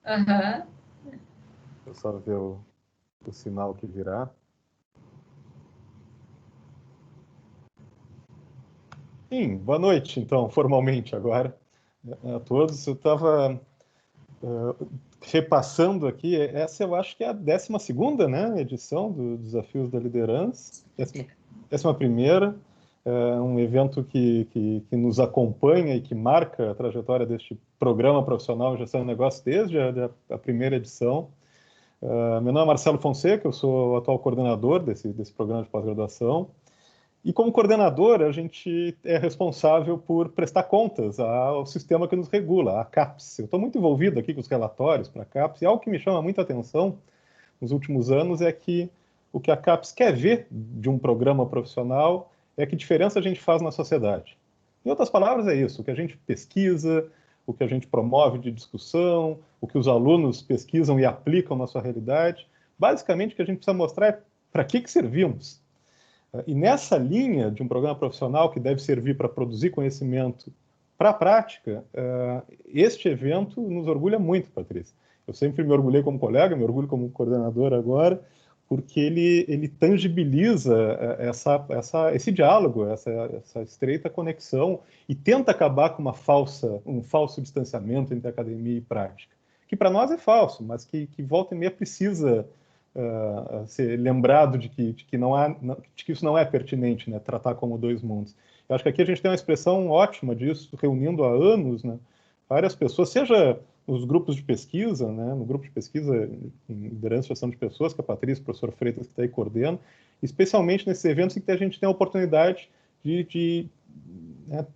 Aham. Vou só ver o sinal que virá. Sim, boa noite, então, formalmente agora, a todos. Eu estava repassando aqui, essa eu acho que é a 12ª, né, edição do Desafios da Liderança, 11ª, um evento que nos acompanha e que marca a trajetória deste programa profissional em gestão de negócios desde a primeira edição. Meu nome é Marcelo Fonseca, eu sou o atual coordenador desse programa de pós-graduação. E como coordenador, a gente é responsável por prestar contas ao sistema que nos regula, a CAPES. Eu estou muito envolvido aqui com os relatórios para a CAPES, e algo que me chama muita atenção nos últimos anos é que o que a CAPES quer ver de um programa profissional é que diferença a gente faz na sociedade. Em outras palavras, é isso, o que a gente pesquisa, o que a gente promove de discussão, o que os alunos pesquisam e aplicam na sua realidade. Basicamente, o que a gente precisa mostrar é para que servimos. E nessa linha de um programa profissional que deve servir para produzir conhecimento para a prática, este evento nos orgulha muito, Patrícia. Eu sempre me orgulhei como colega, me orgulho como coordenador agora, porque ele tangibiliza esse diálogo, essa estreita conexão e tenta acabar com um falso distanciamento entre academia e prática, que para nós é falso, mas que volta e meia precisa ser lembrado de que isso não é pertinente, né, tratar como dois mundos. Eu acho que aqui a gente tem uma expressão ótima disso, reunindo há anos, né, várias pessoas, seja nos grupos de pesquisa, né, no grupo de pesquisa em liderança e gestão de pessoas, que a Patrícia, o professor Freitas, que está aí coordena, especialmente nesses eventos em que a gente tem a oportunidade de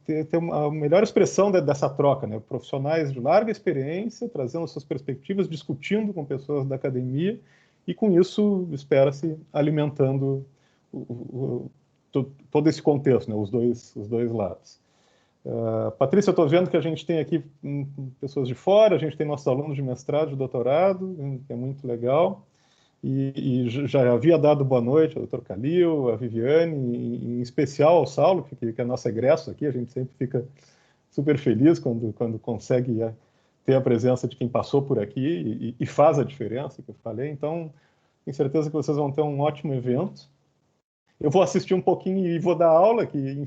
ter uma melhor expressão dessa troca, né, profissionais de larga experiência, trazendo suas perspectivas, discutindo com pessoas da academia, e com isso espera-se alimentando todo esse contexto, né, os dois lados. Patrícia, eu estou vendo que a gente tem aqui pessoas de fora, a gente tem nossos alunos de mestrado, de doutorado, que é muito legal, e já havia dado boa noite ao Dr. Calil, a Viviane, em especial ao Saulo, que é nosso egresso aqui, a gente sempre fica super feliz quando consegue ter a presença de quem passou por aqui e faz a diferença, que eu falei. Então, tenho certeza que vocês vão ter um ótimo evento. Eu vou assistir um pouquinho e vou dar aula, que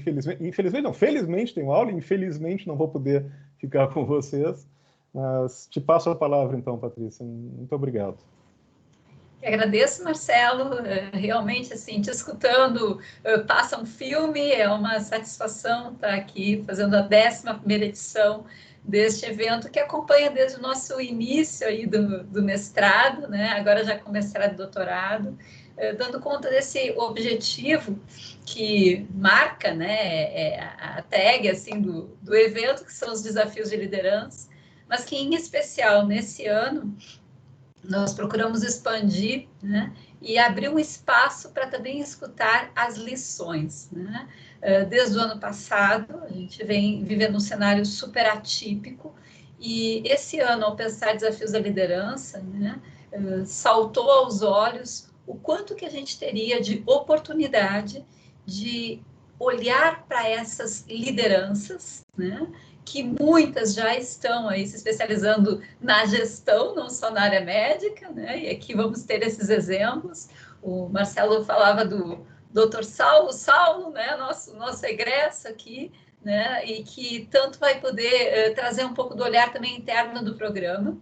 felizmente tenho aula, infelizmente não vou poder ficar com vocês, mas te passo a palavra então, Patrícia. Muito obrigado. Eu agradeço, Marcelo, realmente, assim, te escutando, passa um filme, é uma satisfação estar aqui fazendo a 11ª edição deste evento, que acompanha desde o nosso início aí do mestrado, né, agora já com mestrado e doutorado, dando conta desse objetivo que marca, né, a tag, assim, do evento, que são os desafios de liderança, mas que, em especial, nesse ano, nós procuramos expandir, né, e abrir um espaço para também escutar as lições, né? Desde o ano passado, a gente vem vivendo um cenário super atípico, e esse ano, ao pensar desafios da liderança, né, saltou aos olhos o quanto que a gente teria de oportunidade de olhar para essas lideranças, né, que muitas já estão aí se especializando na gestão, não só na área médica, né? E aqui vamos ter esses exemplos. O Marcelo falava do Dr. Saulo, né? Nosso egresso aqui, né? E que tanto vai poder trazer um pouco do olhar também interno do programa.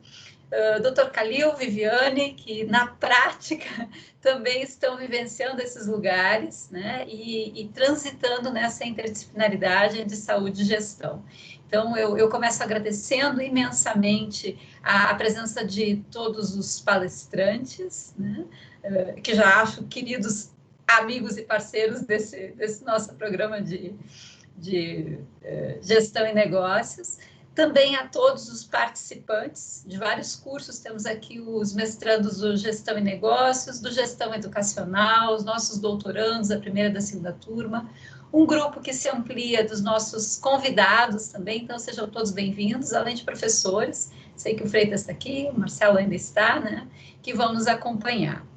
Dr. Calil, Viviane, que na prática também estão vivenciando esses lugares, né, e transitando nessa interdisciplinaridade de saúde e gestão. Então, eu começo agradecendo imensamente a presença de todos os palestrantes, né, que já acho queridos amigos e parceiros desse nosso programa de gestão e negócios. Também a todos os participantes de vários cursos, temos aqui os mestrandos do Gestão e Negócios, do Gestão Educacional, os nossos doutorandos, a primeira e da segunda turma, um grupo que se amplia dos nossos convidados também, então sejam todos bem-vindos, além de professores, sei que o Freitas está aqui, o Marcelo ainda está, né, que vão nos acompanhar.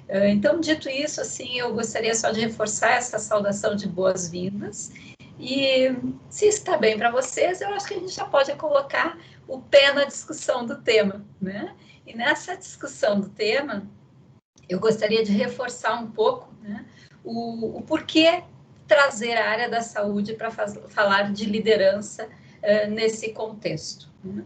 Então, dito isso, assim, eu gostaria só de reforçar essa saudação de boas-vindas. E se está bem para vocês, eu acho que a gente já pode colocar o pé na discussão do tema, né? E nessa discussão do tema, eu gostaria de reforçar um pouco, né, o porquê trazer a área da saúde para falar de liderança nesse contexto. Né?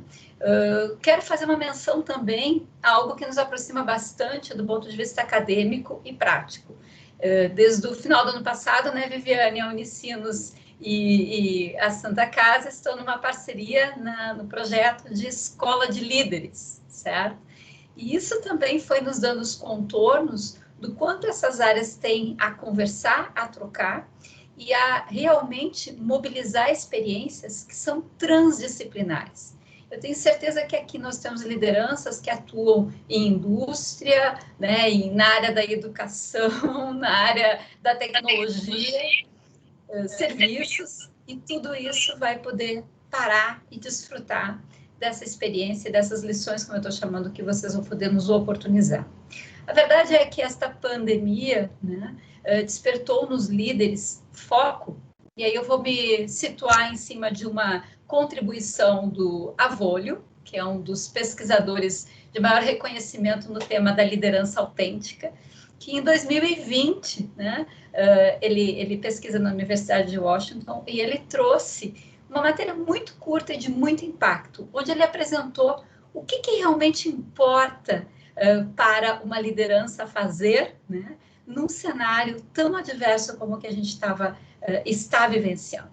Quero fazer uma menção também a algo que nos aproxima bastante do ponto de vista acadêmico e prático. Desde o final do ano passado, né, Viviane, a Unicinos e a Santa Casa estão numa parceria no projeto de Escola de Líderes, certo? E isso também foi nos dando os contornos do quanto essas áreas têm a conversar, a trocar e a realmente mobilizar experiências que são transdisciplinares. Eu tenho certeza que aqui nós temos lideranças que atuam em indústria, né, na área da educação, na área da tecnologia, serviços, e tudo isso vai poder parar e desfrutar dessa experiência, dessas lições, como eu estou chamando, que vocês vão poder nos oportunizar. A verdade é que esta pandemia, né, despertou nos líderes foco, e aí eu vou me situar em cima de uma contribuição do Avolio, que é um dos pesquisadores de maior reconhecimento no tema da liderança autêntica, que em 2020, né, ele pesquisa na Universidade de Washington, e ele trouxe uma matéria muito curta e de muito impacto, onde ele apresentou o que realmente importa para uma liderança fazer, né, num cenário tão adverso como o que a gente está vivenciando.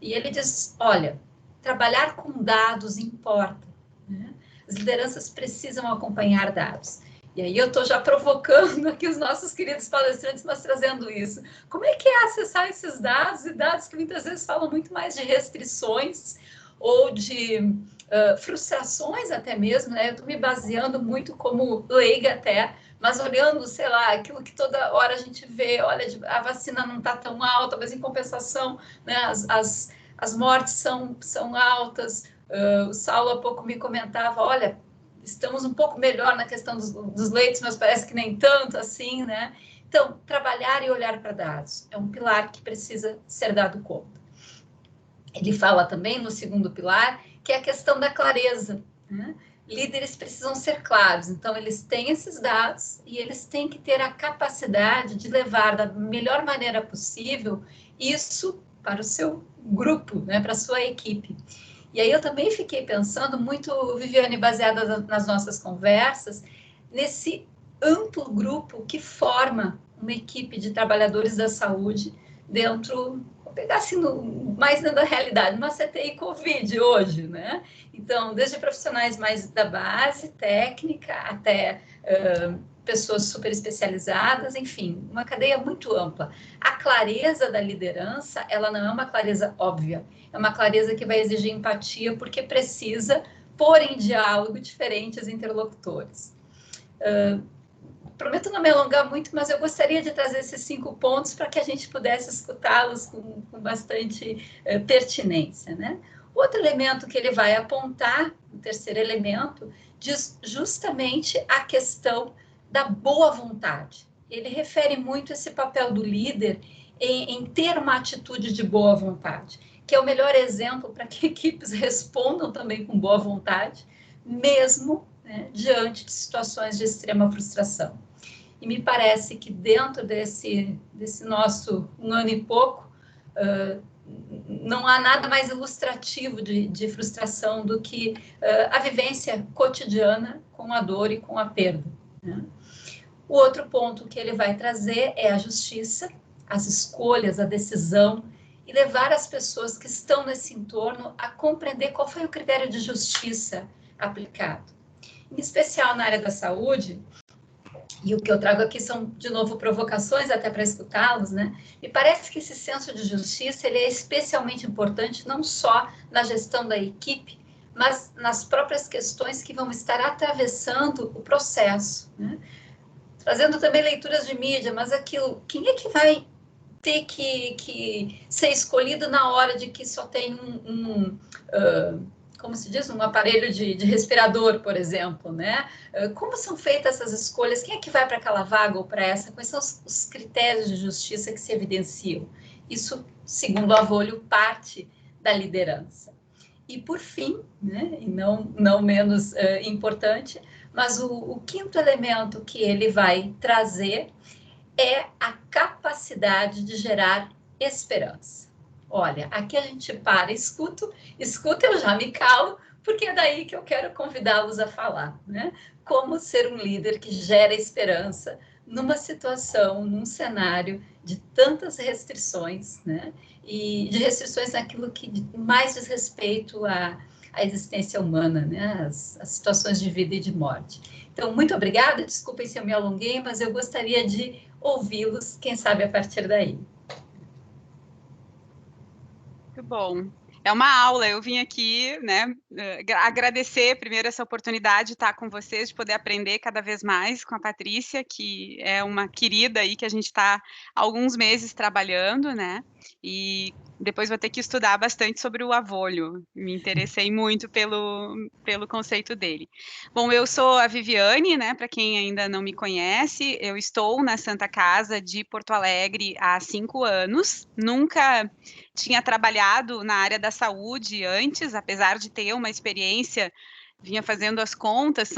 E ele diz, olha, trabalhar com dados importa, né? As lideranças precisam acompanhar dados. E aí eu estou já provocando aqui os nossos queridos palestrantes, mas trazendo isso. Como é que é acessar esses dados, e dados que muitas vezes falam muito mais de restrições ou de frustrações até mesmo, né? Eu estou me baseando muito como leiga até, mas olhando, sei lá, aquilo que toda hora a gente vê, olha, a vacina não está tão alta, mas em compensação, né, as mortes são altas. O Saulo há pouco me comentava, olha, estamos um pouco melhor na questão dos leitos, mas parece que nem tanto assim, né? Então, trabalhar e olhar para dados é um pilar que precisa ser dado conta. Ele fala também no segundo pilar, que é a questão da clareza, né? Líderes precisam ser claros, então eles têm esses dados e eles têm que ter a capacidade de levar da melhor maneira possível isso para o seu grupo, né? Para a sua equipe. E aí eu também fiquei pensando muito, Viviane, baseada nas nossas conversas, nesse amplo grupo que forma uma equipe de trabalhadores da saúde dentro, vou pegar assim, mais dentro da realidade, uma CTI Covid hoje, né? Então, desde profissionais mais da base técnica até pessoas super especializadas, enfim, uma cadeia muito ampla. A clareza da liderança, ela não é uma clareza óbvia, é uma clareza que vai exigir empatia, porque precisa pôr em diálogo diferentes interlocutores. Prometo não me alongar muito, mas eu gostaria de trazer esses 5 pontos para que a gente pudesse escutá-los com bastante pertinência, né? Outro elemento que ele vai apontar, o terceiro elemento, diz justamente a questão da boa vontade. Ele refere muito esse papel do líder em ter uma atitude de boa vontade, que é o melhor exemplo para que equipes respondam também com boa vontade, mesmo, né, diante de situações de extrema frustração. E me parece que dentro desse nosso 1 ano e pouco, não há nada mais ilustrativo de frustração do que a vivência cotidiana com a dor e com a perda, né? O outro ponto que ele vai trazer é a justiça, as escolhas, a decisão, e levar as pessoas que estão nesse entorno a compreender qual foi o critério de justiça aplicado. Em especial na área da saúde, e o que eu trago aqui são, de novo, provocações até para escutá-los, né? Me parece que esse senso de justiça ele é especialmente importante não só na gestão da equipe, mas nas próprias questões que vão estar atravessando o processo, né? Trazendo também leituras de mídia, mas aquilo, quem é que vai ter que ser escolhido na hora de que só tem como se diz, um aparelho de respirador, por exemplo, né? Como são feitas essas escolhas? Quem é que vai para aquela vaga ou para essa? Quais são os critérios de justiça que se evidenciam? Isso, segundo o Avolio, parte da liderança. E por fim, né, e não menos importante, mas o quinto elemento que ele vai trazer é a capacidade de gerar esperança. Olha, aqui a gente para, escuta, eu já me calo, porque é daí que eu quero convidá-los a falar, né? Como ser um líder que gera esperança numa situação, num cenário de tantas restrições, né? E de restrições naquilo que mais diz respeito à existência humana, né? As situações de vida e de morte. Então, muito obrigada, desculpem se eu me alonguei, mas eu gostaria de ouvi-los, quem sabe a partir daí. Muito bom. É uma aula, eu vim aqui, né, agradecer primeiro essa oportunidade de estar com vocês, de poder aprender cada vez mais com a Patrícia, que é uma querida aí que a gente está há alguns meses trabalhando, né, e depois vou ter que estudar bastante sobre o avolho, me interessei muito pelo conceito dele. Bom, eu sou a Viviane, né, para quem ainda não me conhece, eu estou na Santa Casa de Porto Alegre há 5 anos, nunca tinha trabalhado na área da saúde antes, apesar de ter uma experiência, vinha fazendo as contas,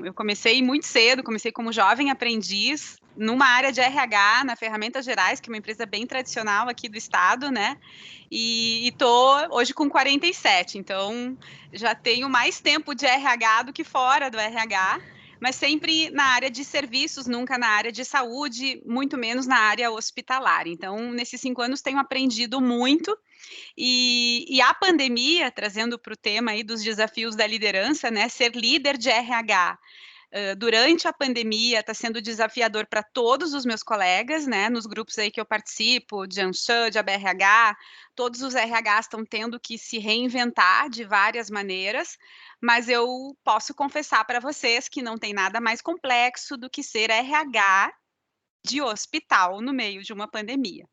eu comecei muito cedo, comecei como jovem aprendiz, numa área de RH, na Ferramentas Gerais, que é uma empresa bem tradicional aqui do estado, né, e estou hoje com 47, então já tenho mais tempo de RH do que fora do RH, mas sempre na área de serviços, nunca na área de saúde, muito menos na área hospitalar. Então, nesses 5 anos, tenho aprendido muito, e a pandemia, trazendo para o tema aí dos desafios da liderança, né, ser líder de RH, durante a pandemia está sendo desafiador para todos os meus colegas, né, nos grupos aí que eu participo, de Anshan, de ABRH, todos os RHs estão tendo que se reinventar de várias maneiras, mas eu posso confessar para vocês que não tem nada mais complexo do que ser RH de hospital no meio de uma pandemia.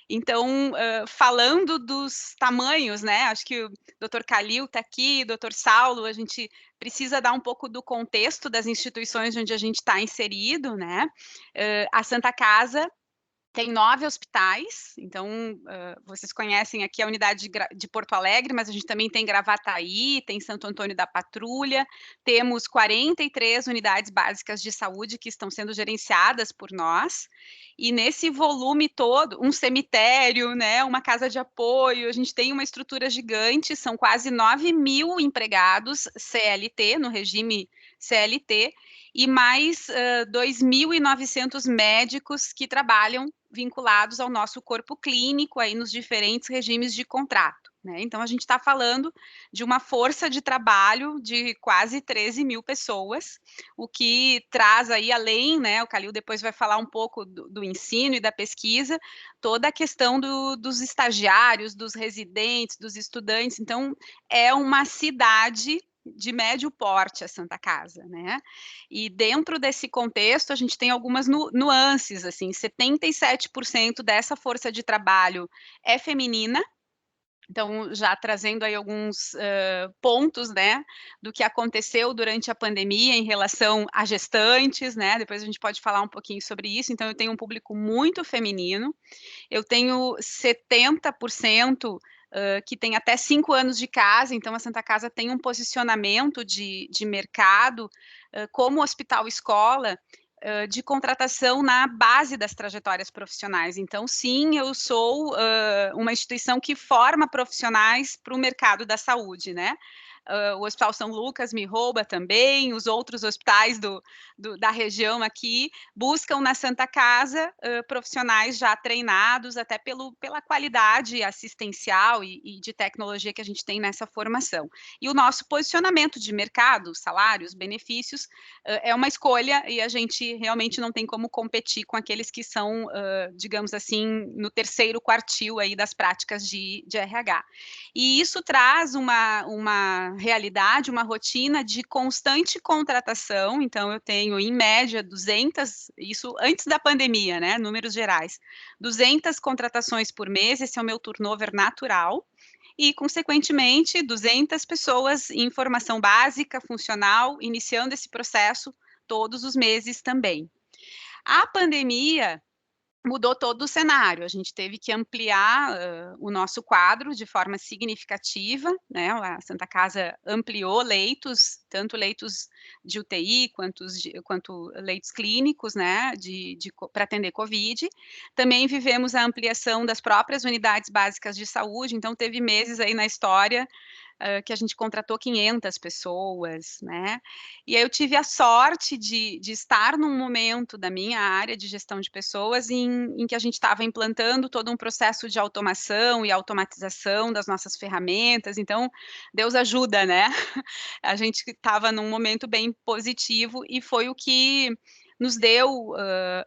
Então, falando dos tamanhos, né, acho que o doutor Calil está aqui, doutor Saulo, a gente precisa dar um pouco do contexto das instituições onde a gente está inserido, né, a Santa Casa tem 9 hospitais, então, vocês conhecem aqui a unidade de Porto Alegre, mas a gente também tem Gravataí, tem Santo Antônio da Patrulha, temos 43 unidades básicas de saúde que estão sendo gerenciadas por nós, e nesse volume todo, um cemitério, né, uma casa de apoio, a gente tem uma estrutura gigante, são quase 9.000 empregados CLT, no regime CLT, e mais 2.900 médicos que trabalham vinculados ao nosso corpo clínico aí nos diferentes regimes de contrato, né? Então, a gente está falando de uma força de trabalho de quase 13.000 pessoas, o que traz aí além, né, o Calil depois vai falar um pouco do ensino e da pesquisa, toda a questão dos estagiários, dos residentes, dos estudantes, então, é uma cidade de médio porte a Santa Casa, né? E dentro desse contexto, a gente tem algumas nuances, assim, 77% dessa força de trabalho é feminina, então, já trazendo aí alguns pontos, né, do que aconteceu durante a pandemia em relação a gestantes, né, depois a gente pode falar um pouquinho sobre isso, então eu tenho um público muito feminino, eu tenho 70% que tem até 5 anos de casa, então a Santa Casa tem um posicionamento de mercado como hospital-escola, de contratação na base das trajetórias profissionais. Então, sim, eu sou uma instituição que forma profissionais para o mercado da saúde, né? O Hospital São Lucas me rouba também, os outros hospitais da região aqui buscam na Santa Casa profissionais já treinados, até pela qualidade assistencial e de tecnologia que a gente tem nessa formação. E o nosso posicionamento de mercado, salários, benefícios, é uma escolha e a gente realmente não tem como competir com aqueles que são, digamos assim, no terceiro quartil aí das práticas de RH. E isso traz uma realidade, uma rotina de constante contratação, então eu tenho em média 200, isso antes da pandemia, né, números gerais, 200 contratações por mês, esse é o meu turnover natural, e consequentemente 200 pessoas em formação básica, funcional, iniciando esse processo todos os meses também. A pandemia mudou todo o cenário. A gente teve que ampliar o nosso quadro de forma significativa, né? A Santa Casa ampliou leitos, tanto leitos de UTI quanto leitos clínicos, né? Para atender Covid. Também vivemos a ampliação das próprias unidades básicas de saúde. Então, teve meses aí na história que a gente contratou 500 pessoas, né? E aí eu tive a sorte de estar num momento da minha área de gestão de pessoas em que a gente estava implantando todo um processo de automação e automatização das nossas ferramentas. Então, Deus ajuda, né? A gente estava num momento bem positivo e foi o que nos deu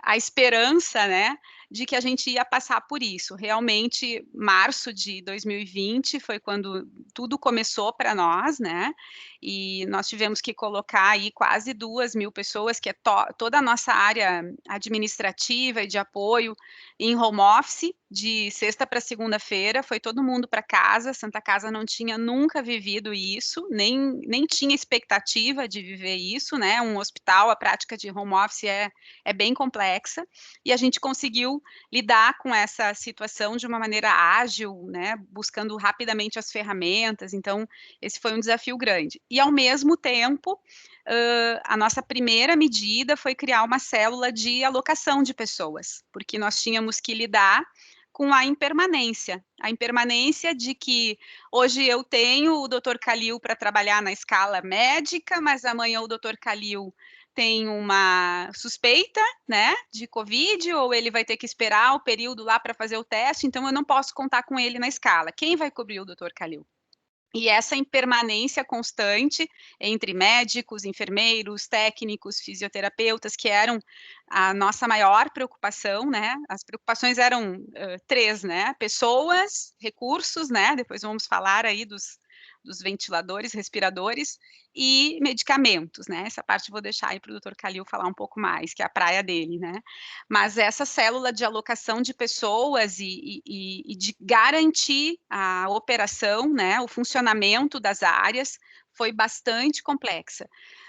a esperança, né, de que a gente ia passar por isso. Realmente, março de 2020 foi quando tudo começou para nós, né, e nós tivemos que colocar aí quase 2.000 pessoas, que é toda a nossa área administrativa e de apoio, em home office, de sexta para segunda-feira, foi todo mundo para casa. Santa Casa não tinha nunca vivido isso, nem tinha expectativa de viver isso, né? Um hospital, a prática de home office é bem complexa, e a gente conseguiu lidar com essa situação de uma maneira ágil, né? Buscando rapidamente as ferramentas. Então, esse foi um desafio grande. E, ao mesmo tempo, a nossa primeira medida foi criar uma célula de alocação de pessoas, porque nós tínhamos que lidar com a impermanência de que hoje eu tenho o Dr. Calil para trabalhar na escala médica, mas amanhã o Dr. Calil tem uma suspeita, né, de Covid, ou ele vai ter que esperar o período lá para fazer o teste, então eu não posso contar com ele na escala. Quem vai cobrir o Dr. Calil? E essa impermanência constante entre médicos, enfermeiros, técnicos, fisioterapeutas, que eram a nossa maior preocupação, né? As preocupações eram 3, né? Pessoas, recursos, né? Depois vamos falar aí dos ventiladores, respiradores e medicamentos, né? Essa parte eu vou deixar aí para o Dr. Calil falar um pouco mais, que é a praia dele, né? Mas essa célula de alocação de pessoas e de garantir a operação, né? O funcionamento das áreas foi bastante complexa.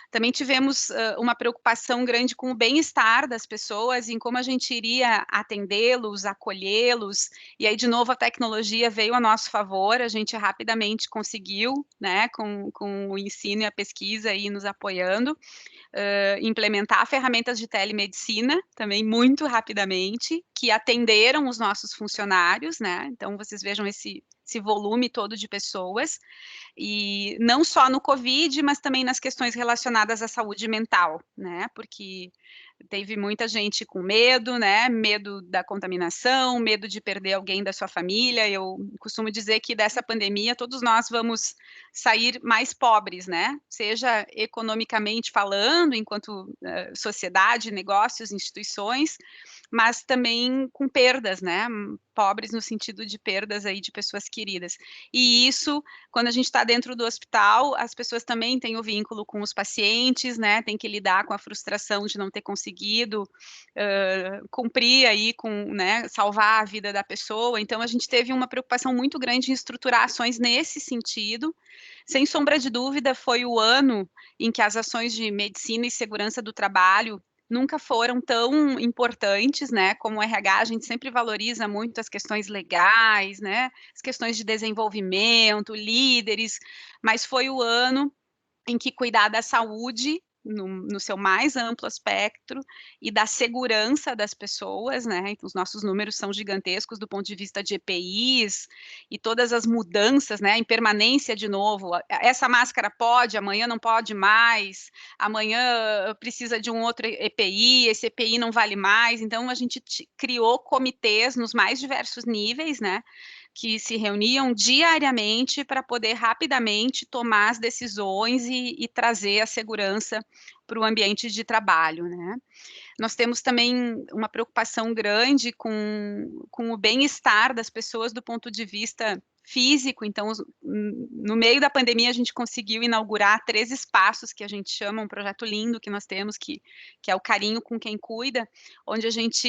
Também tivemos uma preocupação grande com o bem-estar das pessoas, em como a gente iria atendê-los, acolhê-los, e aí, de novo, a tecnologia veio a nosso favor, a gente rapidamente conseguiu, né, com o ensino e a pesquisa aí nos apoiando, implementar ferramentas de telemedicina também muito rapidamente, que atenderam os nossos funcionários, né, então vocês vejam esse volume todo de pessoas, e não só no Covid, mas também nas questões relacionadas à saúde mental, né? Porque teve muita gente com medo, né? Medo da contaminação, medo de perder alguém da sua família. Eu costumo dizer que dessa pandemia todos nós vamos sair mais pobres, né? Seja economicamente falando, enquanto sociedade, negócios, instituições, mas também com perdas, né? Pobres no sentido de perdas aí de pessoas queridas. E isso, quando a gente está dentro do hospital, as pessoas também têm o vínculo com os pacientes, né? Tem que lidar com a frustração de não ter conseguido cumprir aí com, né? Salvar a vida da pessoa. Então, a gente teve uma preocupação muito grande em estruturar ações nesse sentido. Sem sombra de dúvida, foi o ano em que as ações de medicina e segurança do trabalho nunca foram tão importantes, né, como o RH. A gente sempre valoriza muito as questões legais, né, as questões de desenvolvimento, líderes, mas foi o ano em que cuidar da saúde no seu mais amplo espectro e da segurança das pessoas, né? Então, os nossos números são gigantescos do ponto de vista de EPIs e todas as mudanças, né? A impermanência de novo. Essa máscara pode, amanhã não pode mais, amanhã precisa de um outro EPI, esse EPI não vale mais. Então, a gente criou comitês nos mais diversos níveis, né? Que se reuniam diariamente para poder rapidamente tomar as decisões e trazer a segurança para o ambiente de trabalho, né? Nós temos também uma preocupação grande com o bem-estar das pessoas do ponto de vista físico. Então, no meio da pandemia, a gente conseguiu inaugurar 3 espaços que a gente chama, um projeto lindo que nós temos, que é o Carinho com Quem Cuida, onde a gente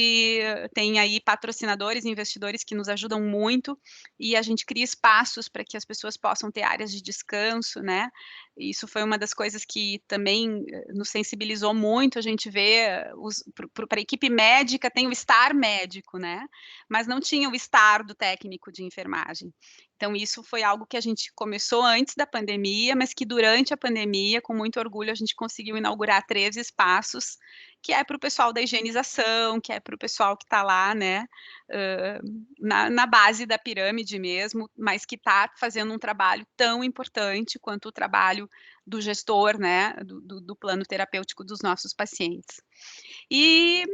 tem aí patrocinadores e investidores que nos ajudam muito, e a gente cria espaços para que as pessoas possam ter áreas de descanso, né? Isso foi uma das coisas que também nos sensibilizou muito. A gente vê para a equipe médica tem o estar médico, né? Mas não tinha o estar do técnico de enfermagem. Então, isso foi algo que a gente começou antes da pandemia, mas que durante a pandemia, com muito orgulho, a gente conseguiu inaugurar 3 espaços, que é para o pessoal da higienização, que é para o pessoal que está lá, né, na base da pirâmide mesmo, mas que está fazendo um trabalho tão importante quanto o trabalho do gestor, né, do plano terapêutico dos nossos pacientes. E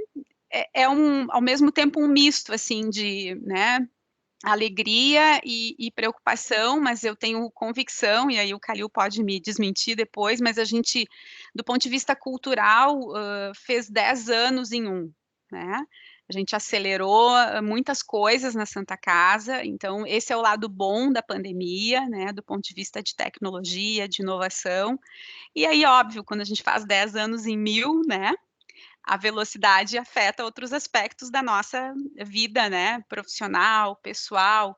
ao mesmo tempo, um misto, assim, de, né, alegria e preocupação, mas eu tenho convicção, e aí o Calil pode me desmentir depois, mas a gente, do ponto de vista cultural, fez 10 anos em um, né? A gente acelerou muitas coisas na Santa Casa, então esse é o lado bom da pandemia, né? Do ponto de vista de tecnologia, de inovação. E aí, óbvio, quando a gente faz 10 anos em 1000, né? A velocidade afeta outros aspectos da nossa vida, né, profissional, pessoal,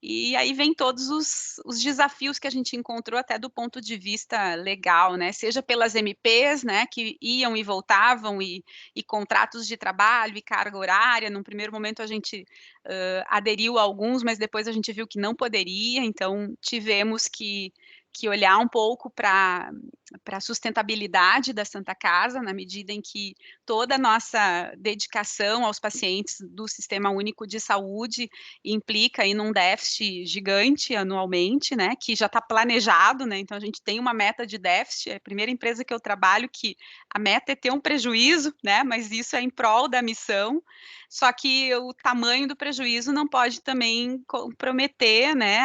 e aí vem todos os desafios que a gente encontrou até do ponto de vista legal, né, seja pelas MPs, né, que iam e voltavam, e contratos de trabalho, e carga horária. Num primeiro momento a gente aderiu a alguns, mas depois a gente viu que não poderia, então tivemos que olhar um pouco para a sustentabilidade da Santa Casa, na medida em que toda a nossa dedicação aos pacientes do Sistema Único de Saúde implica aí num déficit gigante anualmente, né, que já está planejado, né, então a gente tem uma meta de déficit, é a primeira empresa que eu trabalho que a meta é ter um prejuízo, né, mas isso é em prol da missão, só que o tamanho do prejuízo não pode também comprometer, né,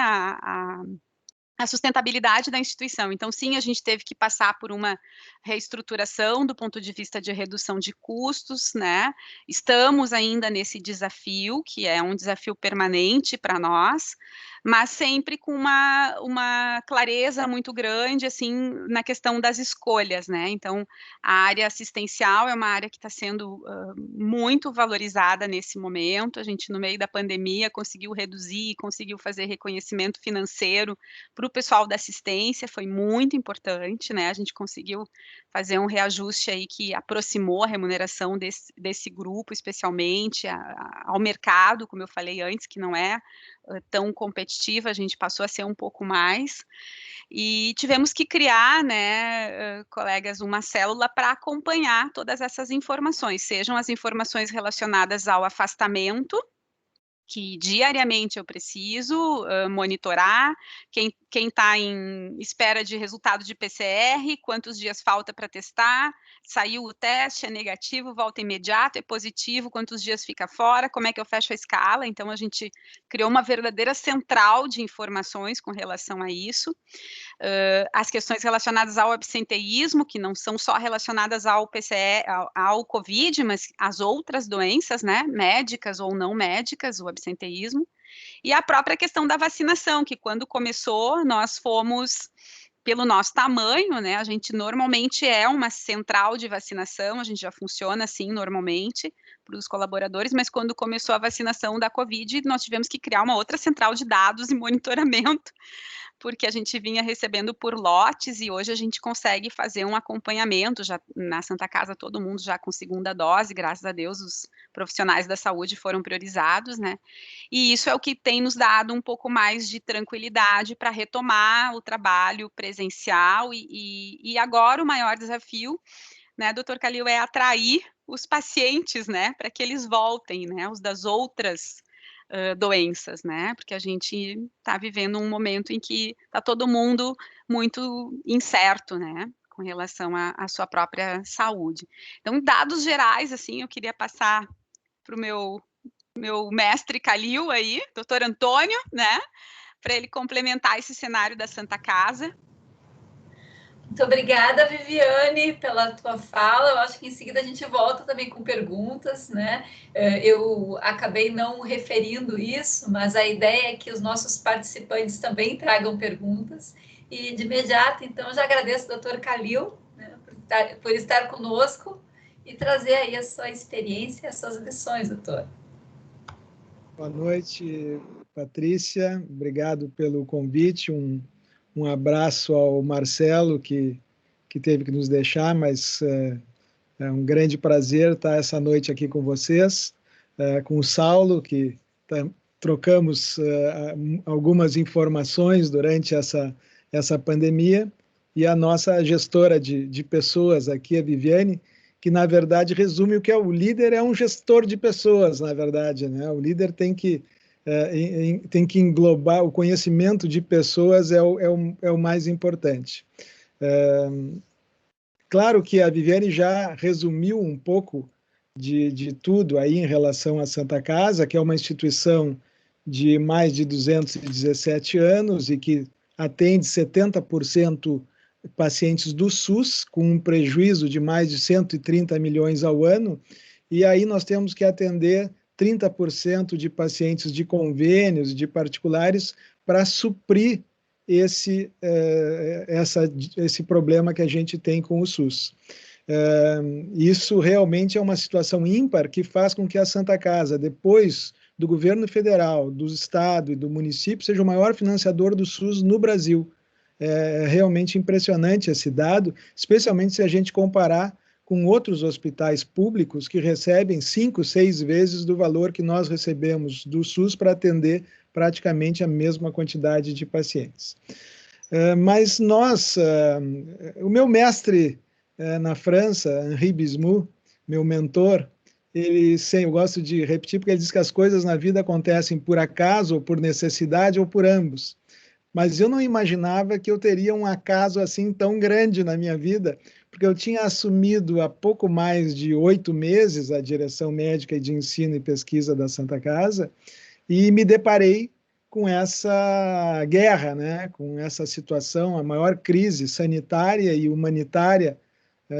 a sustentabilidade da instituição. Então, sim, a gente teve que passar por uma reestruturação do ponto de vista de redução de custos, né? Estamos ainda nesse desafio, que é um desafio permanente para nós, mas sempre com uma clareza muito grande, assim, na questão das escolhas, né? Então, a área assistencial é uma área que está sendo muito valorizada nesse momento. A gente, no meio da pandemia, conseguiu reduzir, conseguiu fazer reconhecimento financeiro para o pessoal da assistência, foi muito importante, né? A gente conseguiu fazer um reajuste aí que aproximou a remuneração desse grupo, especialmente ao mercado, como eu falei antes, que não é tão competitiva, a gente passou a ser um pouco mais, e tivemos que criar, né, colegas, uma célula para acompanhar todas essas informações, sejam as informações relacionadas ao afastamento, que diariamente eu preciso monitorar quem está em espera de resultado de PCR, quantos dias falta para testar, saiu o teste, é negativo, volta imediato, é positivo, quantos dias fica fora, como é que eu fecho a escala. Então, a gente criou uma verdadeira central de informações com relação a isso. As questões relacionadas ao absenteísmo, que não são só relacionadas ao PCR, ao COVID, mas às outras doenças, né, médicas ou não médicas, o absenteísmo, e a própria questão da vacinação, que quando começou, nós fomos, pelo nosso tamanho, né, a gente normalmente é uma central de vacinação, a gente já funciona assim normalmente para os colaboradores, mas quando começou a vacinação da COVID, nós tivemos que criar uma outra central de dados e monitoramento, porque a gente vinha recebendo por lotes e hoje a gente consegue fazer um acompanhamento, já na Santa Casa todo mundo já com segunda dose, graças a Deus os profissionais da saúde foram priorizados, né, e isso é o que tem nos dado um pouco mais de tranquilidade para retomar o trabalho presencial e agora o maior desafio, né, doutor Calil, é atrair os pacientes, né, para que eles voltem, né, os das outras doenças, né? Porque a gente está vivendo um momento em que está todo mundo muito incerto, né? Com relação à sua própria saúde. Então, dados gerais, assim, eu queria passar para o meu mestre Calil aí, doutor Antônio, né? Para ele complementar esse cenário da Santa Casa. Muito obrigada, Viviane, pela tua fala. Eu acho que em seguida a gente volta também com perguntas, né? Eu acabei não referindo isso, mas a ideia é que os nossos participantes também tragam perguntas. E de imediato, então, já agradeço ao doutor Calil, né, por estar conosco e trazer aí a sua experiência e as suas lições, doutor. Boa noite, Patrícia. Obrigado pelo convite. Um Um abraço ao Marcelo, que teve que nos deixar, mas é um grande prazer estar essa noite aqui com vocês, com o Saulo, que trocamos algumas informações durante essa pandemia, e a nossa gestora de pessoas aqui, a Viviane, que, na verdade, resume o que é o líder, é um gestor de pessoas, na verdade, né? O líder tem que englobar o conhecimento de pessoas, é o mais importante. Claro que a Viviane já resumiu um pouco de tudo aí em relação à Santa Casa, que é uma instituição de mais de 217 anos e que atende 70% pacientes do SUS, com um prejuízo de mais de 130 milhões ao ano, e aí nós temos que atender 30% de pacientes de convênios, de particulares, para suprir esse problema que a gente tem com o SUS. Isso realmente é uma situação ímpar que faz com que a Santa Casa, depois do governo federal, do estado e do município, seja o maior financiador do SUS no Brasil. É realmente impressionante esse dado, especialmente se a gente comparar com outros hospitais públicos que recebem 5, 6 vezes do valor que nós recebemos do SUS para atender praticamente a mesma quantidade de pacientes. Mas o meu mestre na França, Henri Bismuth, meu mentor, eu gosto de repetir porque ele diz que as coisas na vida acontecem por acaso, ou por necessidade, ou por ambos. Mas eu não imaginava que eu teria um acaso assim tão grande na minha vida, porque eu tinha assumido há pouco mais de 8 meses a direção médica de ensino e pesquisa da Santa Casa, e me deparei com essa guerra, né? Com essa situação, a maior crise sanitária e humanitária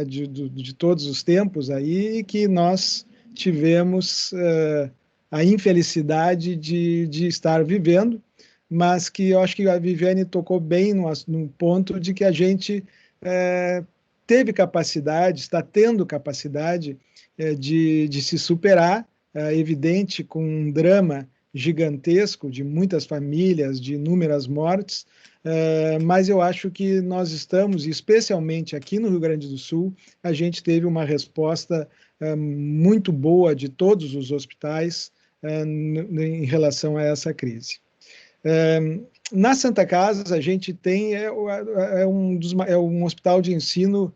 de todos os tempos, aí, que nós tivemos a infelicidade de estar vivendo, mas que eu acho que a Viviane tocou bem no ponto de que a gente teve capacidade, está tendo capacidade de se superar, evidente, com um drama gigantesco de muitas famílias, de inúmeras mortes, mas eu acho que nós estamos, especialmente aqui no Rio Grande do Sul, a gente teve uma resposta muito boa de todos os hospitais em relação a essa crise. Na Santa Casa, a gente tem um hospital de ensino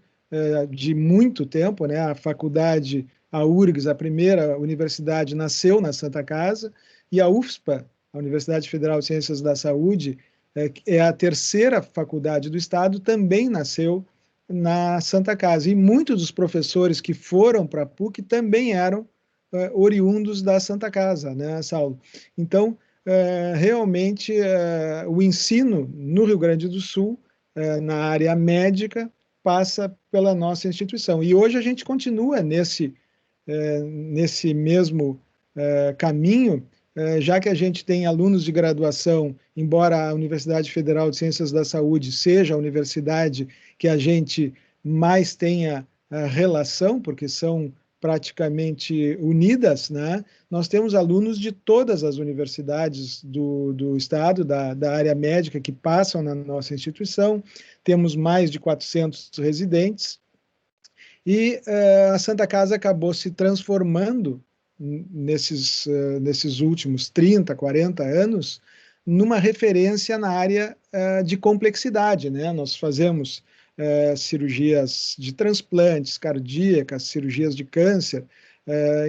de muito tempo, né? A faculdade, a URGS, a primeira universidade, nasceu na Santa Casa, e a UFSPA, a Universidade Federal de Ciências da Saúde, é a terceira faculdade do estado, também nasceu na Santa Casa. E muitos dos professores que foram para a PUC também eram oriundos da Santa Casa, né, Saulo? Então, realmente, o ensino no Rio Grande do Sul, na área médica, passa pela nossa instituição. E hoje a gente continua nesse mesmo caminho, já que a gente tem alunos de graduação, embora a Universidade Federal de Ciências da Saúde seja a universidade que a gente mais tenha relação, porque são praticamente unidas, né? Nós temos alunos de todas as universidades do estado, da área médica, que passam na nossa instituição, temos mais de 400 residentes, e a Santa Casa acabou se transformando nesses últimos 30, 40 anos, numa referência na área de complexidade, né? Nós fazemos cirurgias de transplantes cardíacas, cirurgias de câncer,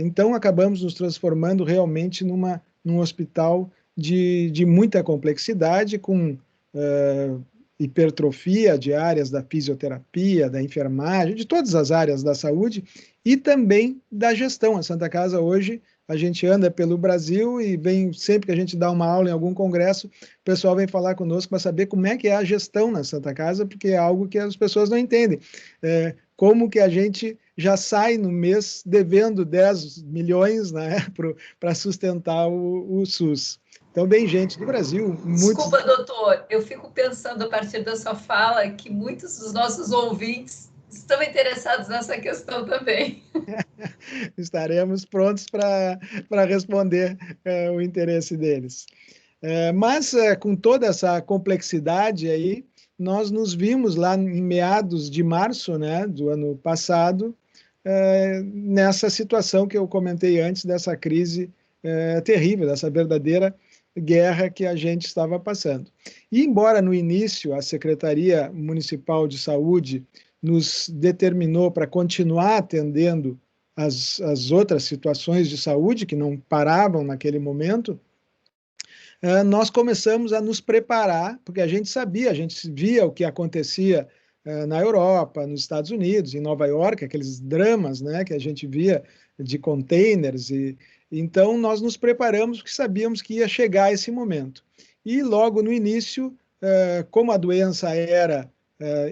então acabamos nos transformando realmente num hospital de muita complexidade, com hipertrofia de áreas da fisioterapia, da enfermagem, de todas as áreas da saúde, e também da gestão. A Santa Casa hoje, a gente anda pelo Brasil e sempre que a gente dá uma aula em algum congresso, o pessoal vem falar conosco para saber como é que é a gestão na Santa Casa, porque é algo que as pessoas não entendem. Como que a gente já sai no mês devendo 10 milhões, né, para sustentar o SUS. Então, bem, gente do Brasil... Desculpa, doutor, eu fico pensando, a partir da sua fala, que muitos dos nossos ouvintes estão interessados nessa questão também. Estaremos prontos para responder o interesse deles. Mas, com toda essa complexidade aí, nós nos vimos lá em meados de março, né, do ano passado, nessa situação que eu comentei antes, dessa crise terrível, dessa verdadeira guerra que a gente estava passando. E embora no início a Secretaria Municipal de Saúde nos determinou para continuar atendendo as outras situações de saúde que não paravam naquele momento, nós começamos a nos preparar, porque a gente sabia, a gente via o que acontecia na Europa, nos Estados Unidos, em Nova York, aqueles dramas, né, que a gente via de containers, e então nós nos preparamos porque sabíamos que ia chegar esse momento. E logo no início, como a doença era,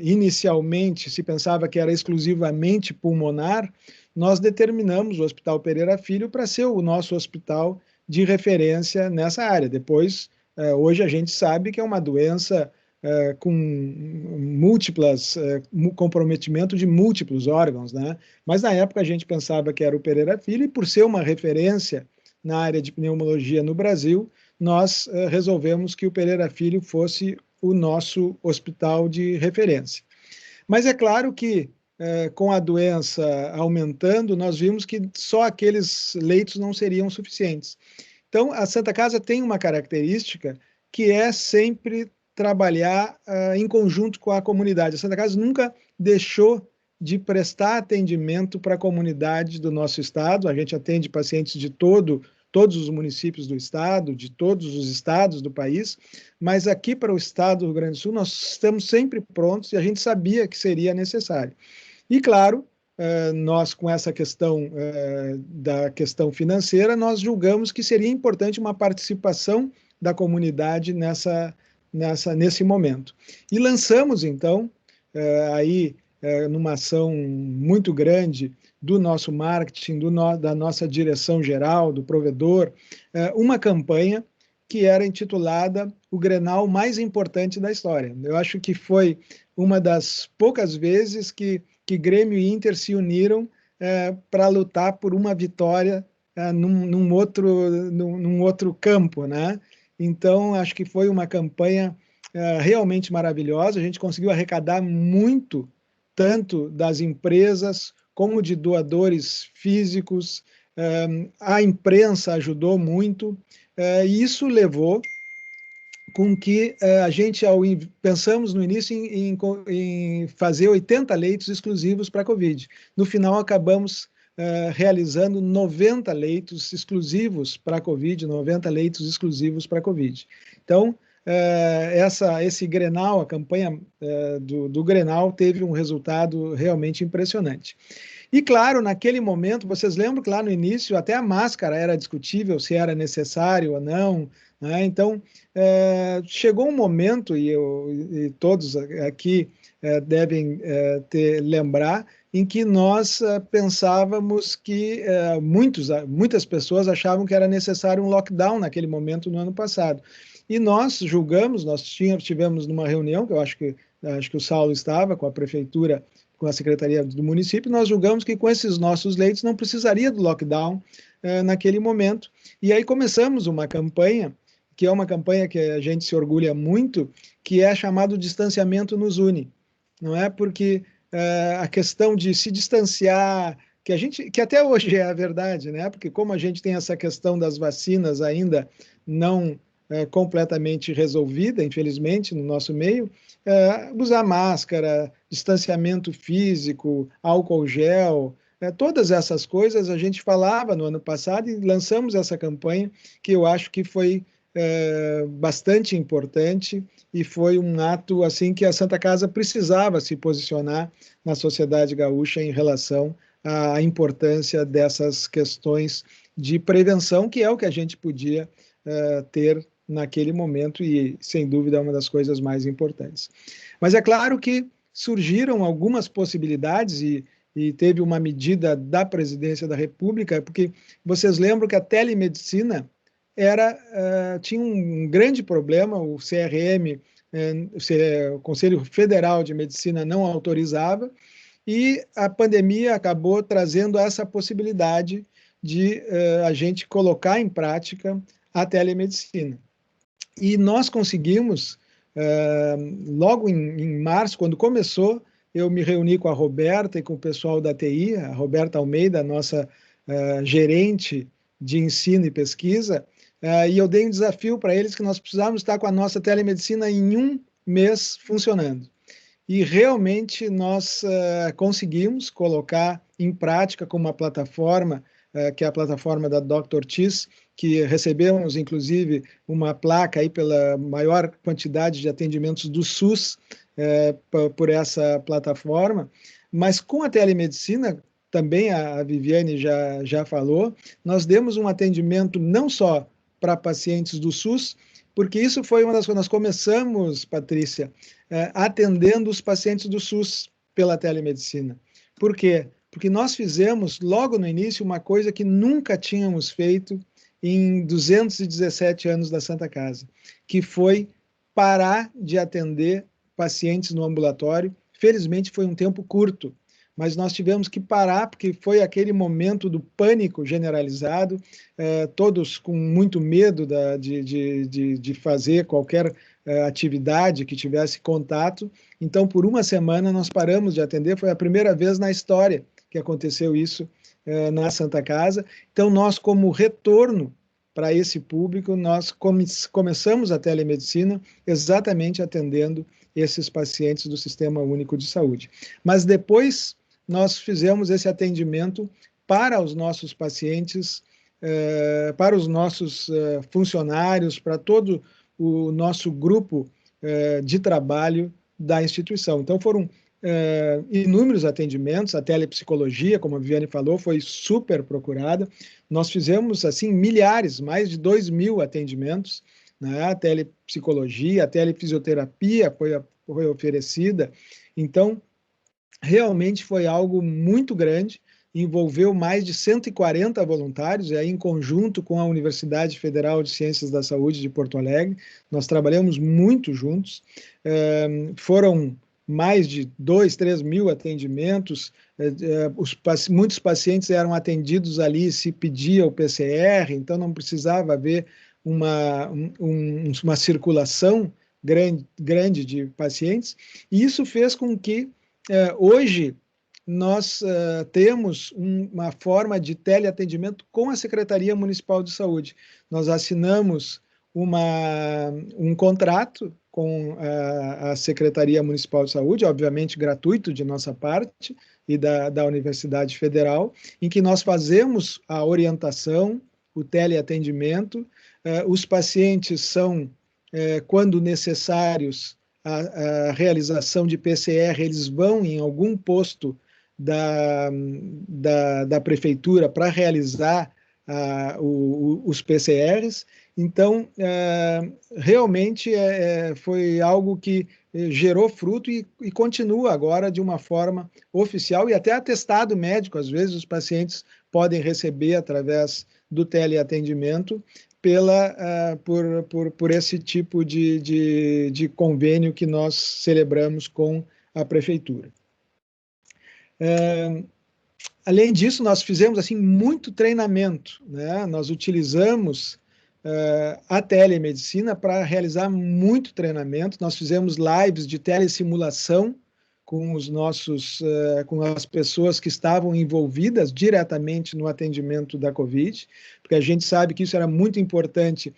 inicialmente, se pensava que era exclusivamente pulmonar, nós determinamos o Hospital Pereira Filho para ser o nosso hospital de referência nessa área. Depois, hoje a gente sabe que é uma doença com múltiplas, comprometimento de múltiplos órgãos, né? Mas na época a gente pensava que era o Pereira Filho, e por ser uma referência na área de pneumologia no Brasil, nós resolvemos que o Pereira Filho fosse o nosso hospital de referência. Mas é claro que com a doença aumentando, nós vimos que só aqueles leitos não seriam suficientes. Então, a Santa Casa tem uma característica que é sempre trabalhar em conjunto com a comunidade. A Santa Casa nunca deixou de prestar atendimento para a comunidade do nosso estado. A gente atende pacientes de todos os municípios do estado, de todos os estados do país, mas aqui para o estado do Rio Grande do Sul nós estamos sempre prontos e a gente sabia que seria necessário. E, claro, nós, com essa questão da questão financeira, nós julgamos que seria importante uma participação da comunidade nesse momento. E lançamos, então, numa ação muito grande do nosso marketing, da nossa direção geral, do provedor, uma campanha que era intitulada O Grenal Mais Importante da História. Eu acho que foi uma das poucas vezes que Grêmio e Inter se uniram para lutar por uma vitória num outro campo, né? Então, acho que foi uma campanha realmente maravilhosa. A gente conseguiu arrecadar muito, tanto das empresas como de doadores físicos. A imprensa ajudou muito, e isso levou com que a gente, pensamos no início em fazer 80 leitos exclusivos para a Covid. No final, acabamos realizando 90 leitos exclusivos para a Covid, 90 leitos exclusivos para a Covid. Então, esse Grenal, a campanha do Grenal, teve um resultado realmente impressionante. E, claro, naquele momento, vocês lembram que lá no início até a máscara era discutível se era necessário ou não, né? Então, chegou um momento, e todos aqui devem lembrar, em que nós pensávamos que muitas pessoas achavam que era necessário um lockdown naquele momento no ano passado. E nós julgamos, nós tivemos numa reunião, que eu acho que o Saulo estava com a prefeitura, com a secretaria do município, nós julgamos que com esses nossos leitos não precisaria do lockdown naquele momento. E aí começamos uma campanha, que é uma campanha que a gente se orgulha muito, que é chamado Distanciamento Nos Une. Não é? Porque a questão de se distanciar, que até hoje é a verdade, né? Porque como a gente tem essa questão das vacinas ainda não completamente resolvida, infelizmente, no nosso meio, usar máscara, distanciamento físico, álcool gel, todas essas coisas a gente falava no ano passado e lançamos essa campanha, que eu acho que foi bastante importante e foi um ato assim que a Santa Casa precisava se posicionar na sociedade gaúcha em relação à importância dessas questões de prevenção, que é o que a gente podia ter naquele momento e, sem dúvida, é uma das coisas mais importantes. Mas é claro que surgiram algumas possibilidades e teve uma medida da Presidência da República, porque vocês lembram que a telemedicina tinha um grande problema, o CRM, o Conselho Federal de Medicina, não autorizava, e a pandemia acabou trazendo essa possibilidade de a gente colocar em prática a telemedicina. E nós conseguimos, logo em março, quando começou, eu me reuni com a Roberta e com o pessoal da TI, a Roberta Almeida, nossa gerente de ensino e pesquisa, e eu dei um desafio para eles que nós precisávamos estar com a nossa telemedicina em 1 mês funcionando. E realmente nós conseguimos colocar em prática com uma plataforma, que é a plataforma da Dr. Tis, que recebemos, inclusive, uma placa aí pela maior quantidade de atendimentos do SUS por essa plataforma, mas com a telemedicina, também a Viviane já falou, nós demos um atendimento não só para pacientes do SUS, porque isso foi uma das coisas. Nós começamos, Patrícia, atendendo os pacientes do SUS pela telemedicina. Por quê? Porque nós fizemos, logo no início, uma coisa que nunca tínhamos feito em 217 anos da Santa Casa, que foi parar de atender pacientes no ambulatório. Felizmente, foi um tempo curto, mas nós tivemos que parar, porque foi aquele momento do pânico generalizado, todos com muito medo de fazer qualquer atividade que tivesse contato. Então, por uma semana, nós paramos de atender, foi a primeira vez na história que aconteceu isso na Santa Casa. Então, nós, como retorno para esse público, nós começamos a telemedicina exatamente atendendo esses pacientes do Sistema Único de Saúde. Mas depois nós fizemos esse atendimento para os nossos pacientes, para os nossos funcionários, para todo o nosso grupo de trabalho da instituição. Então, foram inúmeros atendimentos, a telepsicologia, como a Viviane falou, foi super procurada. Nós fizemos, assim, milhares, mais de 2.000 atendimentos, né? A telepsicologia, a telefisioterapia foi oferecida. Então, realmente foi algo muito grande, envolveu mais de 140 voluntários, e aí em conjunto com a Universidade Federal de Ciências da Saúde de Porto Alegre, nós trabalhamos muito juntos, foram mais de 2.000, 3.000 atendimentos, muitos pacientes eram atendidos ali se pedia o PCR, então não precisava haver uma circulação grande de pacientes, e isso fez com que hoje nós temos uma forma de teleatendimento com a Secretaria Municipal de Saúde. Nós assinamos um contrato com a Secretaria Municipal de Saúde, obviamente gratuito de nossa parte e da Universidade Federal, em que nós fazemos a orientação, o teleatendimento, os pacientes são, quando necessários, a realização de PCR, eles vão em algum posto da prefeitura para realizar os PCRs. Então, realmente foi algo que gerou fruto e continua agora de uma forma oficial, e até atestado médico, às vezes os pacientes podem receber através do teleatendimento por esse tipo de convênio que nós celebramos com a prefeitura. Além disso, nós fizemos assim muito treinamento, né? Nós utilizamos a telemedicina para realizar muito treinamento. Nós fizemos lives de telesimulação com com as pessoas que estavam envolvidas diretamente no atendimento da Covid, porque a gente sabe que isso era muito importante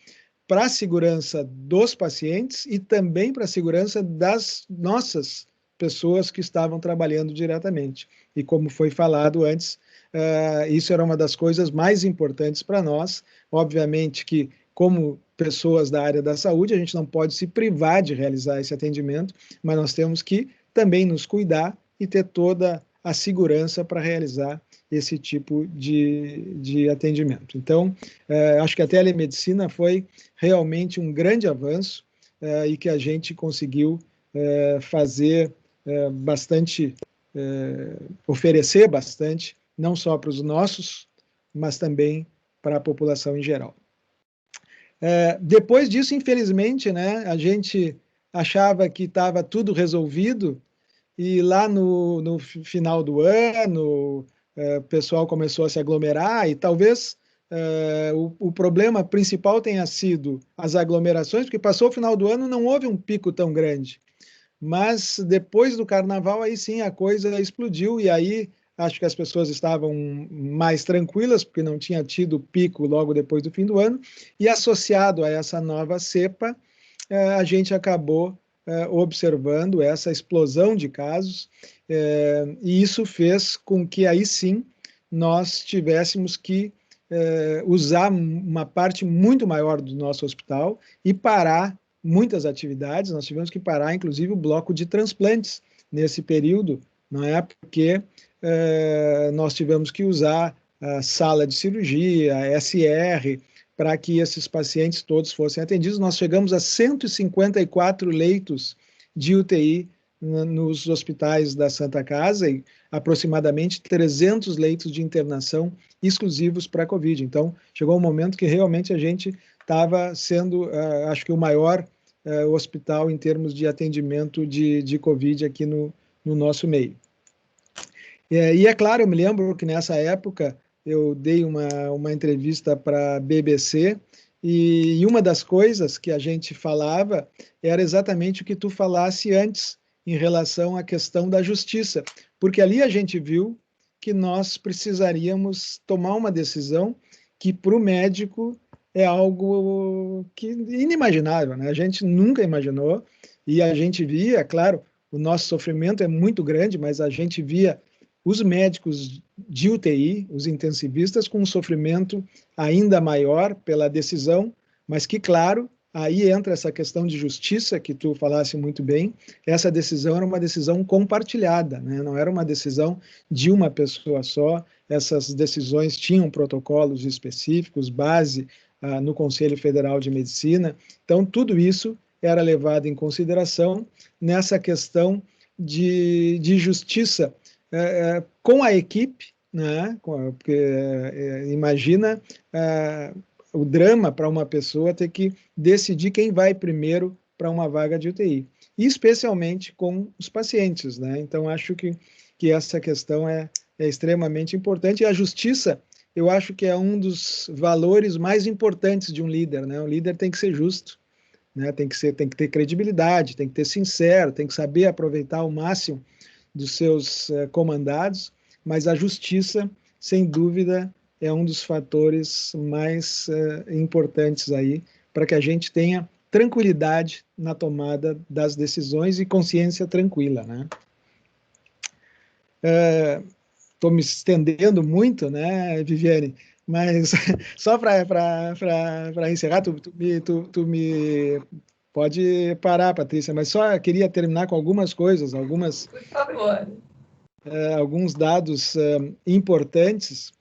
para a segurança dos pacientes e também para a segurança das nossas pessoas que estavam trabalhando diretamente. E como foi falado antes, isso era uma das coisas mais importantes para nós. Obviamente que, como pessoas da área da saúde, a gente não pode se privar de realizar esse atendimento, mas nós temos que também nos cuidar e ter toda a segurança para realizar esse tipo de atendimento. Então, acho que a telemedicina foi realmente um grande avanço e que a gente conseguiu fazer bastante, oferecer bastante, não só para os nossos, mas também para a população em geral. Depois disso, infelizmente, né, a gente achava que estava tudo resolvido, e lá no final do ano, o pessoal começou a se aglomerar, e talvez o problema principal tenha sido as aglomerações, porque passou o final do ano, não houve um pico tão grande. Mas depois do carnaval, aí sim a coisa explodiu, e aí acho que as pessoas estavam mais tranquilas, porque não tinha tido pico logo depois do fim do ano, e associado a essa nova cepa, a gente acabou observando essa explosão de casos, e isso fez com que aí sim nós tivéssemos que usar uma parte muito maior do nosso hospital e parar muitas atividades. Nós tivemos que parar, inclusive, o bloco de transplantes nesse período, não é? Porque nós tivemos que usar a sala de cirurgia, a SR, para que esses pacientes todos fossem atendidos. Nós chegamos a 154 leitos de UTI nos hospitais da Santa Casa e aproximadamente 300 leitos de internação exclusivos para a Covid. Então, chegou um momento que realmente a gente estava sendo, acho que o maior hospital em termos de atendimento de Covid aqui no nosso meio. E é claro, eu me lembro que nessa época eu dei uma entrevista para a BBC e uma das coisas que a gente falava era exatamente o que tu falasse antes em relação à questão da justiça, porque ali a gente viu que nós precisaríamos tomar uma decisão que para o médico é algo que inimaginável, né? A gente nunca imaginou e a gente via, claro, o nosso sofrimento é muito grande, mas a gente via os médicos de UTI, os intensivistas, com um sofrimento ainda maior pela decisão, mas que, claro, aí entra essa questão de justiça, que tu falasse muito bem. Essa decisão era uma decisão compartilhada, né? Não era uma decisão de uma pessoa só. Essas decisões tinham protocolos específicos, base no Conselho Federal de Medicina. Então, tudo isso era levado em consideração nessa questão de justiça com a equipe, né? Porque imagina o drama para uma pessoa ter que decidir quem vai primeiro para uma vaga de UTI, e especialmente com os pacientes, né? Então, acho que essa questão é extremamente importante, e a justiça, eu acho que é um dos valores mais importantes de um líder, né? O líder tem que ser justo, né? Tem que ter credibilidade, tem que ter sincero, tem que saber aproveitar ao máximo dos seus comandados, mas a justiça, sem dúvida, é um dos fatores mais importantes aí para que a gente tenha tranquilidade na tomada das decisões e consciência tranquila, né? Estou me estendendo muito, né, Viviane? Mas só para encerrar, tu me pode parar, Patrícia, mas só queria terminar com algumas coisas, Por favor. Alguns dados importantes,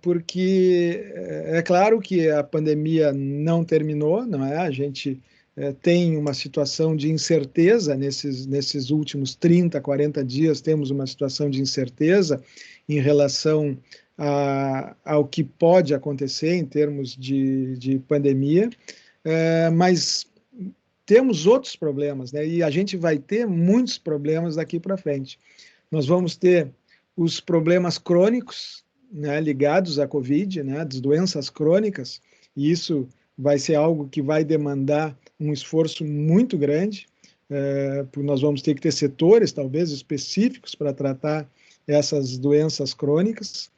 porque é claro que a pandemia não terminou, não é? A gente tem uma situação de incerteza nesses últimos 30, 40 dias, temos uma situação de incerteza em relação ao que pode acontecer em termos de pandemia, mas temos outros problemas, né? E a gente vai ter muitos problemas daqui para frente. Nós vamos ter os problemas crônicos, né, ligados à Covid, né, das doenças crônicas, e isso vai ser algo que vai demandar um esforço muito grande, porque nós vamos ter que ter setores, talvez, específicos para tratar essas doenças crônicas,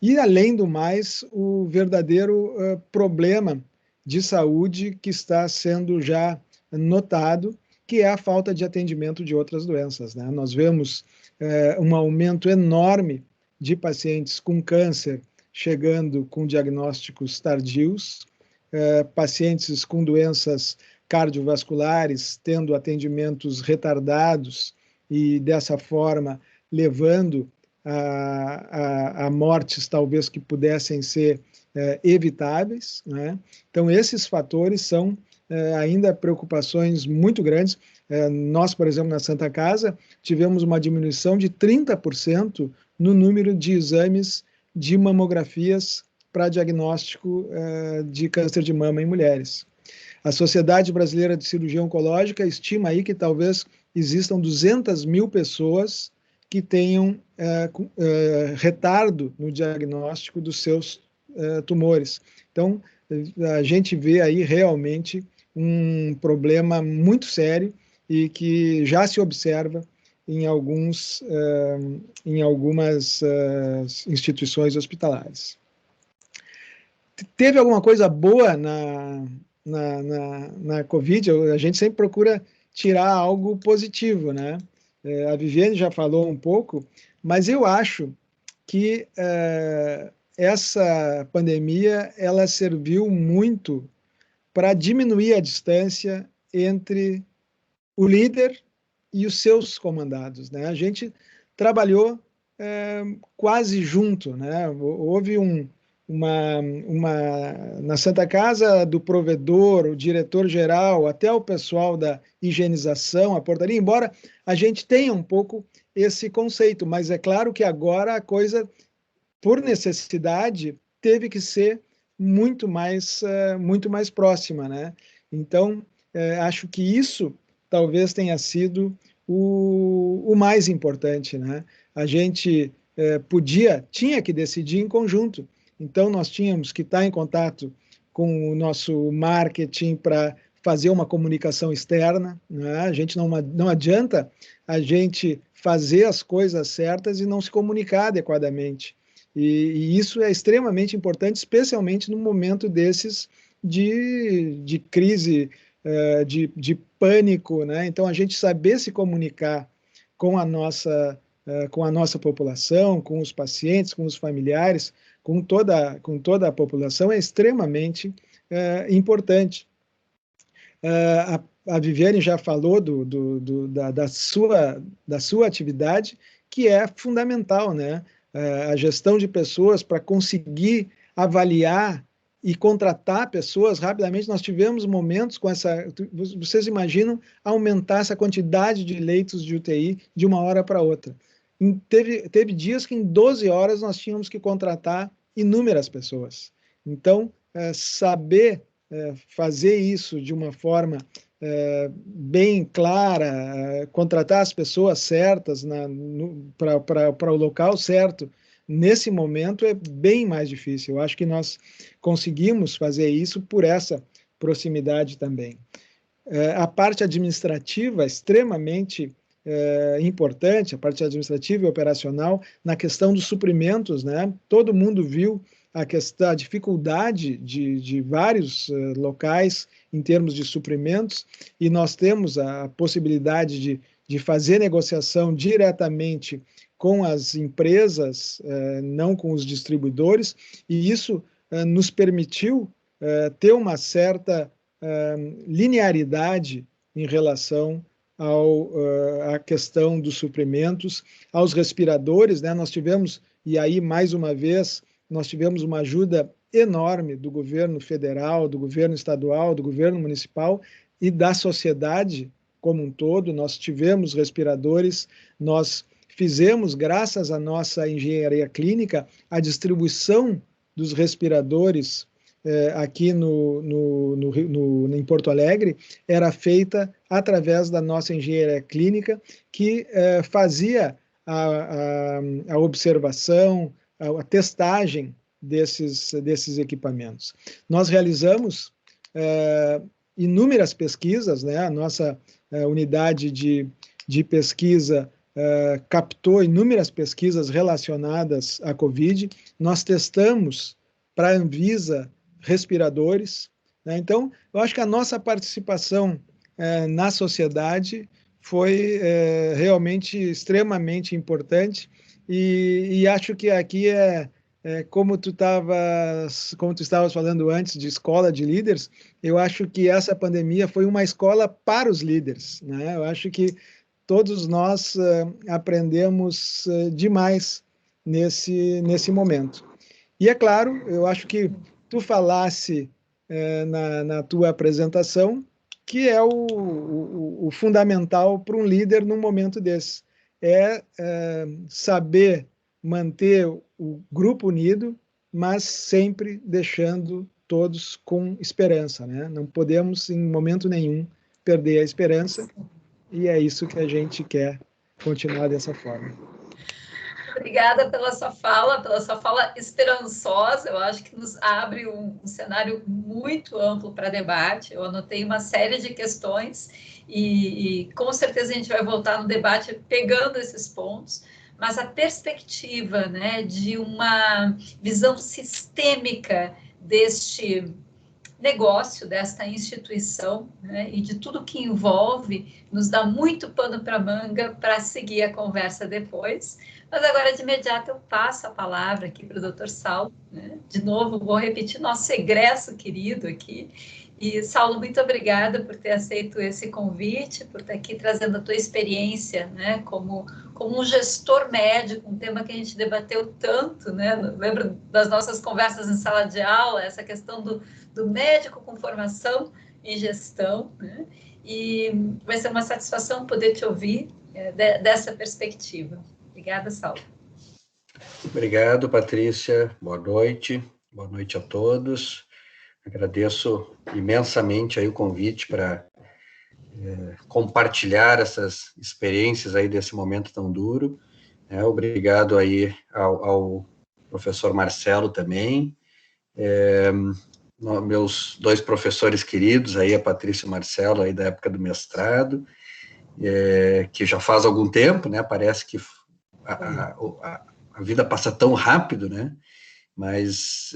e, além do mais, o verdadeiro problema de saúde que está sendo já notado, que é a falta de atendimento de outras doenças, né? Nós vemos um aumento enorme de pacientes com câncer chegando com diagnósticos tardios, pacientes com doenças cardiovasculares tendo atendimentos retardados e, dessa forma, levando a mortes talvez que pudessem ser evitáveis, né? Então, esses fatores são ainda preocupações muito grandes. Nós, por exemplo, na Santa Casa, tivemos uma diminuição de 30% no número de exames de mamografias para diagnóstico de câncer de mama em mulheres. A Sociedade Brasileira de Cirurgia Oncológica estima aí que talvez existam 200 mil pessoas que tenham retardo no diagnóstico dos seus tumores. Então, a gente vê aí realmente um problema muito sério e que já se observa em algumas instituições hospitalares. Teve alguma coisa boa na Covid? A gente sempre procura tirar algo positivo, né? A Viviane já falou um pouco, mas eu acho que essa pandemia ela serviu muito para diminuir a distância entre o líder e os seus comandados, né? A gente trabalhou quase junto, né? Houve na Santa Casa do provedor, o diretor-geral, até o pessoal da higienização, a portaria, embora a gente tenha um pouco esse conceito, mas é claro que agora a coisa, por necessidade, teve que ser muito mais próxima, né? Então, acho que isso talvez tenha sido o mais importante, né? A gente tinha que decidir em conjunto. Então, nós tínhamos que estar em contato com o nosso marketing para fazer uma comunicação externa, né? A gente não adianta a gente fazer as coisas certas e não se comunicar adequadamente. E isso é extremamente importante, especialmente no momento desses de crise, de pânico, né? Então, a gente saber se comunicar com a nossa população, com os pacientes, com os familiares, com toda a população é extremamente importante. A Viviane já falou da sua atividade, que é fundamental, né? A gestão de pessoas para conseguir avaliar e contratar pessoas rapidamente. Nós tivemos momentos com vocês imaginam aumentar essa quantidade de leitos de UTI de uma hora para outra. Teve dias que em 12 horas nós tínhamos que contratar inúmeras pessoas. Então, saber fazer isso de uma forma bem clara, contratar as pessoas certas para o local certo, nesse momento é bem mais difícil. Eu acho que nós conseguimos fazer isso por essa proximidade também. A parte administrativa é extremamente importante, a parte administrativa e operacional, na questão dos suprimentos, né? Todo mundo viu a dificuldade de vários locais em termos de suprimentos, e nós temos a possibilidade de fazer negociação diretamente com as empresas, não com os distribuidores, e isso nos permitiu ter uma certa linearidade em relação à questão dos suprimentos, aos respiradores, né? Nós tivemos, e aí mais uma vez, nós tivemos uma ajuda enorme do governo federal, do governo estadual, do governo municipal e da sociedade como um todo. Nós tivemos respiradores, nós fizemos, graças à nossa engenharia clínica, a distribuição dos respiradores aqui em Porto Alegre era feita através da nossa engenharia clínica, que fazia a observação, a testagem desses equipamentos. Nós realizamos inúmeras pesquisas, né? A nossa unidade de pesquisa captou inúmeras pesquisas relacionadas à Covid. Nós testamos para a Anvisa respiradores, né? Então, eu acho que a nossa participação na sociedade foi realmente extremamente importante, e acho que aqui como tu estavas falando antes de escola de líderes, eu acho que essa pandemia foi uma escola para os líderes, né? Eu acho que todos nós aprendemos demais nesse momento. E é claro, eu acho que tu falasse na tua apresentação que é o fundamental para um líder num momento desse, saber manter o grupo unido, mas sempre deixando todos com esperança, né? Não podemos, em momento nenhum, perder a esperança, e é isso que a gente quer continuar dessa forma. Obrigada pela sua fala esperançosa. Eu acho que nos abre um cenário muito amplo para debate. Eu anotei uma série de questões e com certeza a gente vai voltar no debate pegando esses pontos, mas a perspectiva, né, de uma visão sistêmica deste negócio, desta instituição, né, e de tudo que envolve, nos dá muito pano para manga para seguir a conversa depois. Mas agora, de imediato, eu passo a palavra aqui para o Dr. Saulo, né? De novo, vou repetir nosso egresso querido aqui. E, Saulo, muito obrigada por ter aceito esse convite, por estar aqui trazendo a tua experiência, né, como um gestor médico, um tema que a gente debateu tanto, né? Lembro das nossas conversas em sala de aula, essa questão do médico com formação em gestão, né? E vai ser uma satisfação poder te ouvir dessa perspectiva. Obrigada, Saulo. Obrigado, Patrícia. Boa noite a todos. Agradeço imensamente aí o convite para compartilhar essas experiências aí desse momento tão duro. Obrigado aí ao professor Marcelo também, meus dois professores queridos aí, a Patrícia e o Marcelo, aí da época do mestrado, que já faz algum tempo, né? Parece que a vida passa tão rápido, né? Mas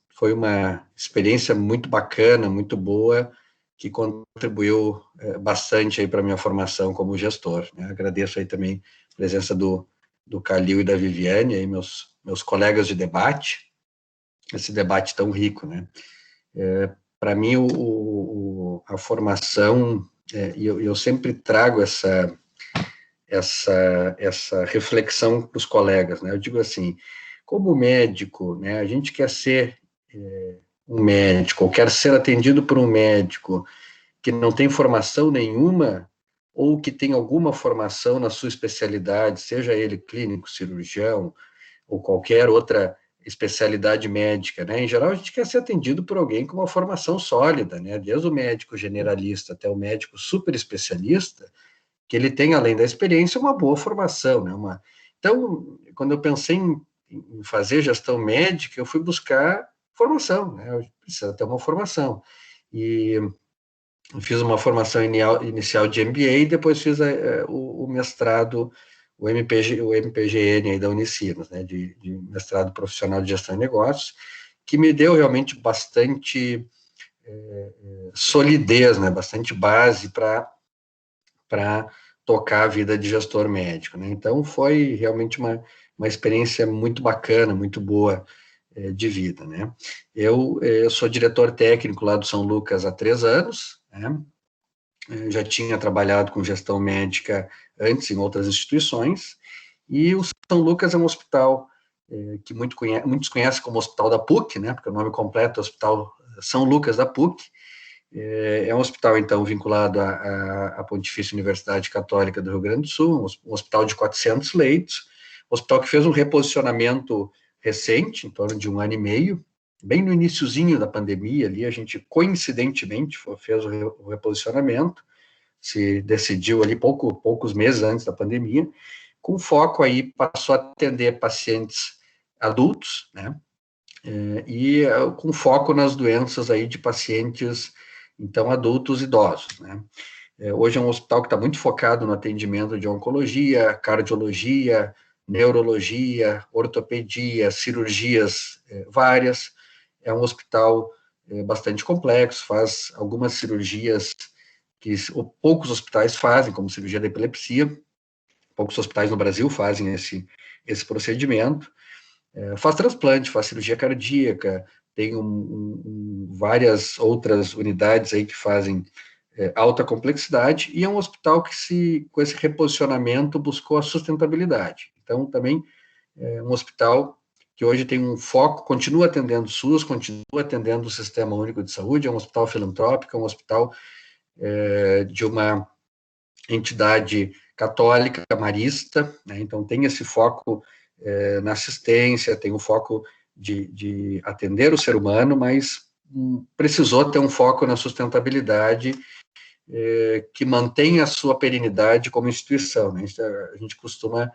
foi uma experiência muito bacana, muito boa, que contribuiu bastante aí para a minha formação como gestor, né? Agradeço aí também a presença do Calil e da Viviane, aí meus colegas de debate, esse debate tão rico, né? Para mim, a formação, eu sempre trago essa reflexão para os colegas, né? Eu digo assim, como médico, né, a gente quer ser um médico, ou quer ser atendido por um médico que não tem formação nenhuma, ou que tem alguma formação na sua especialidade, seja ele clínico, cirurgião, ou qualquer outra especialidade médica, né? Em geral, a gente quer ser atendido por alguém com uma formação sólida, né? Desde o médico generalista até o médico super especialista, que ele tem, além da experiência, uma boa formação, né? Então, quando eu pensei em fazer gestão médica, eu fui buscar formação, né? Eu preciso ter uma formação. E eu fiz uma formação inicial de MBA e depois fiz o mestrado, o MPGN aí da Unicinos, né? De mestrado profissional de gestão de negócios, que me deu realmente bastante solidez, né? Bastante base para tocar a vida de gestor médico, né? Então, foi realmente uma experiência muito bacana, muito boa de vida, né? Eu sou diretor técnico lá do São Lucas há 3 anos, né? Eu já tinha trabalhado com gestão médica antes em outras instituições, e o São Lucas é um hospital que muitos conhecem como Hospital da PUC, né? Porque o nome completo é Hospital São Lucas da PUC. É um hospital, então, vinculado à Pontifícia Universidade Católica do Rio Grande do Sul, um hospital de 400 leitos, um hospital que fez um reposicionamento recente, em torno de 1 ano e meio, bem no iniciozinho da pandemia ali, a gente, coincidentemente, fez o reposicionamento, se decidiu ali poucos meses antes da pandemia, com foco aí, passou a atender pacientes adultos, né, e com foco nas doenças aí de pacientes, então, adultos e idosos, né. Hoje é um hospital que está muito focado no atendimento de oncologia, cardiologia, neurologia, ortopedia, cirurgias várias. É um hospital bastante complexo, faz algumas cirurgias que poucos hospitais fazem, como cirurgia da epilepsia, poucos hospitais no Brasil fazem esse procedimento. Faz transplante, faz cirurgia cardíaca, tem várias outras unidades aí que fazem alta complexidade, e é um hospital que, com esse reposicionamento, buscou a sustentabilidade. Então, também é um hospital que hoje tem um foco, continua atendendo o SUS, continua atendendo o Sistema Único de Saúde, é um hospital filantrópico, é um hospital de uma entidade católica, marista, né? Então tem esse foco na assistência, tem o foco de atender o ser humano, mas precisou ter um foco na sustentabilidade que mantém a sua perenidade como instituição, né? A gente costuma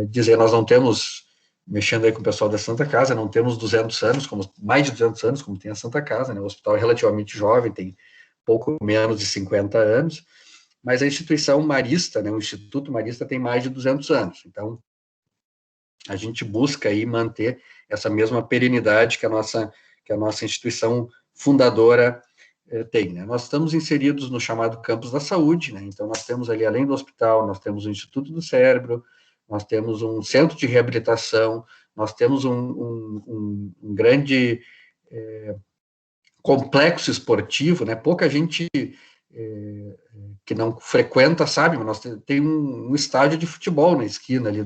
dizer, nós não temos, mexendo aí com o pessoal da Santa Casa, não temos 200 anos, mais de 200 anos, como tem a Santa Casa, né? O hospital é relativamente jovem, tem pouco menos de 50 anos, mas a instituição marista, né, o Instituto Marista tem mais de 200 anos, então a gente busca aí manter essa mesma perenidade que a nossa instituição fundadora tem, né? Nós estamos inseridos no chamado Campus da Saúde, né? Então nós temos ali, além do hospital, nós temos o Instituto do Cérebro, nós temos um centro de reabilitação, nós temos um grande complexo esportivo, né? Pouca gente que não frequenta sabe, mas nós tem um estádio de futebol na esquina ali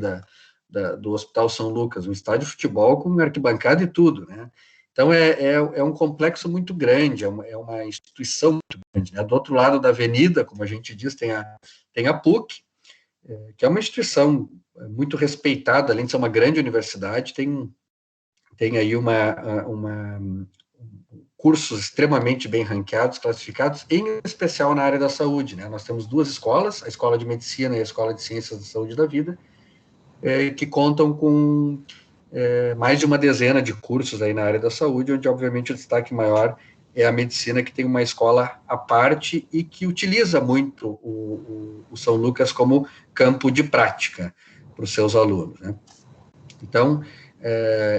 do Hospital São Lucas, um estádio de futebol com arquibancada e tudo, né? Então, é um complexo muito grande, é uma instituição muito grande, né? Do outro lado da avenida, como a gente diz, tem a PUC, que é uma instituição muito respeitada, além de ser uma grande universidade, tem aí cursos extremamente bem ranqueados, classificados, em especial na área da saúde, né? Nós temos 2 escolas, a Escola de Medicina e a Escola de Ciências da Saúde da Vida, que contam com mais de uma dezena de cursos aí na área da saúde, onde, obviamente, o destaque maior é a medicina, que tem uma escola à parte e que utiliza muito o São Lucas como campo de prática para os seus alunos, né? Então,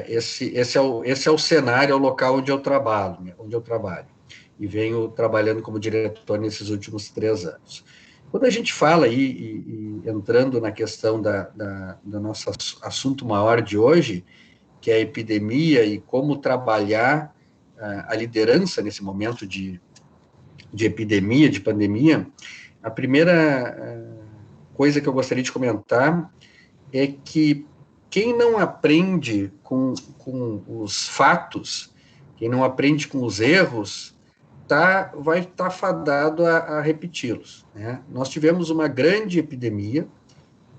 esse é o cenário, é o local onde eu trabalho, né? E venho trabalhando como diretor nesses últimos 3 anos. Quando a gente fala aí, e entrando na questão do nosso assunto maior de hoje, que é a epidemia e como trabalhar a liderança nesse momento de epidemia, de pandemia, a primeira coisa que eu gostaria de comentar é que quem não aprende com os fatos, quem não aprende com os erros, vai estar fadado a repeti-los, né? Nós tivemos uma grande epidemia,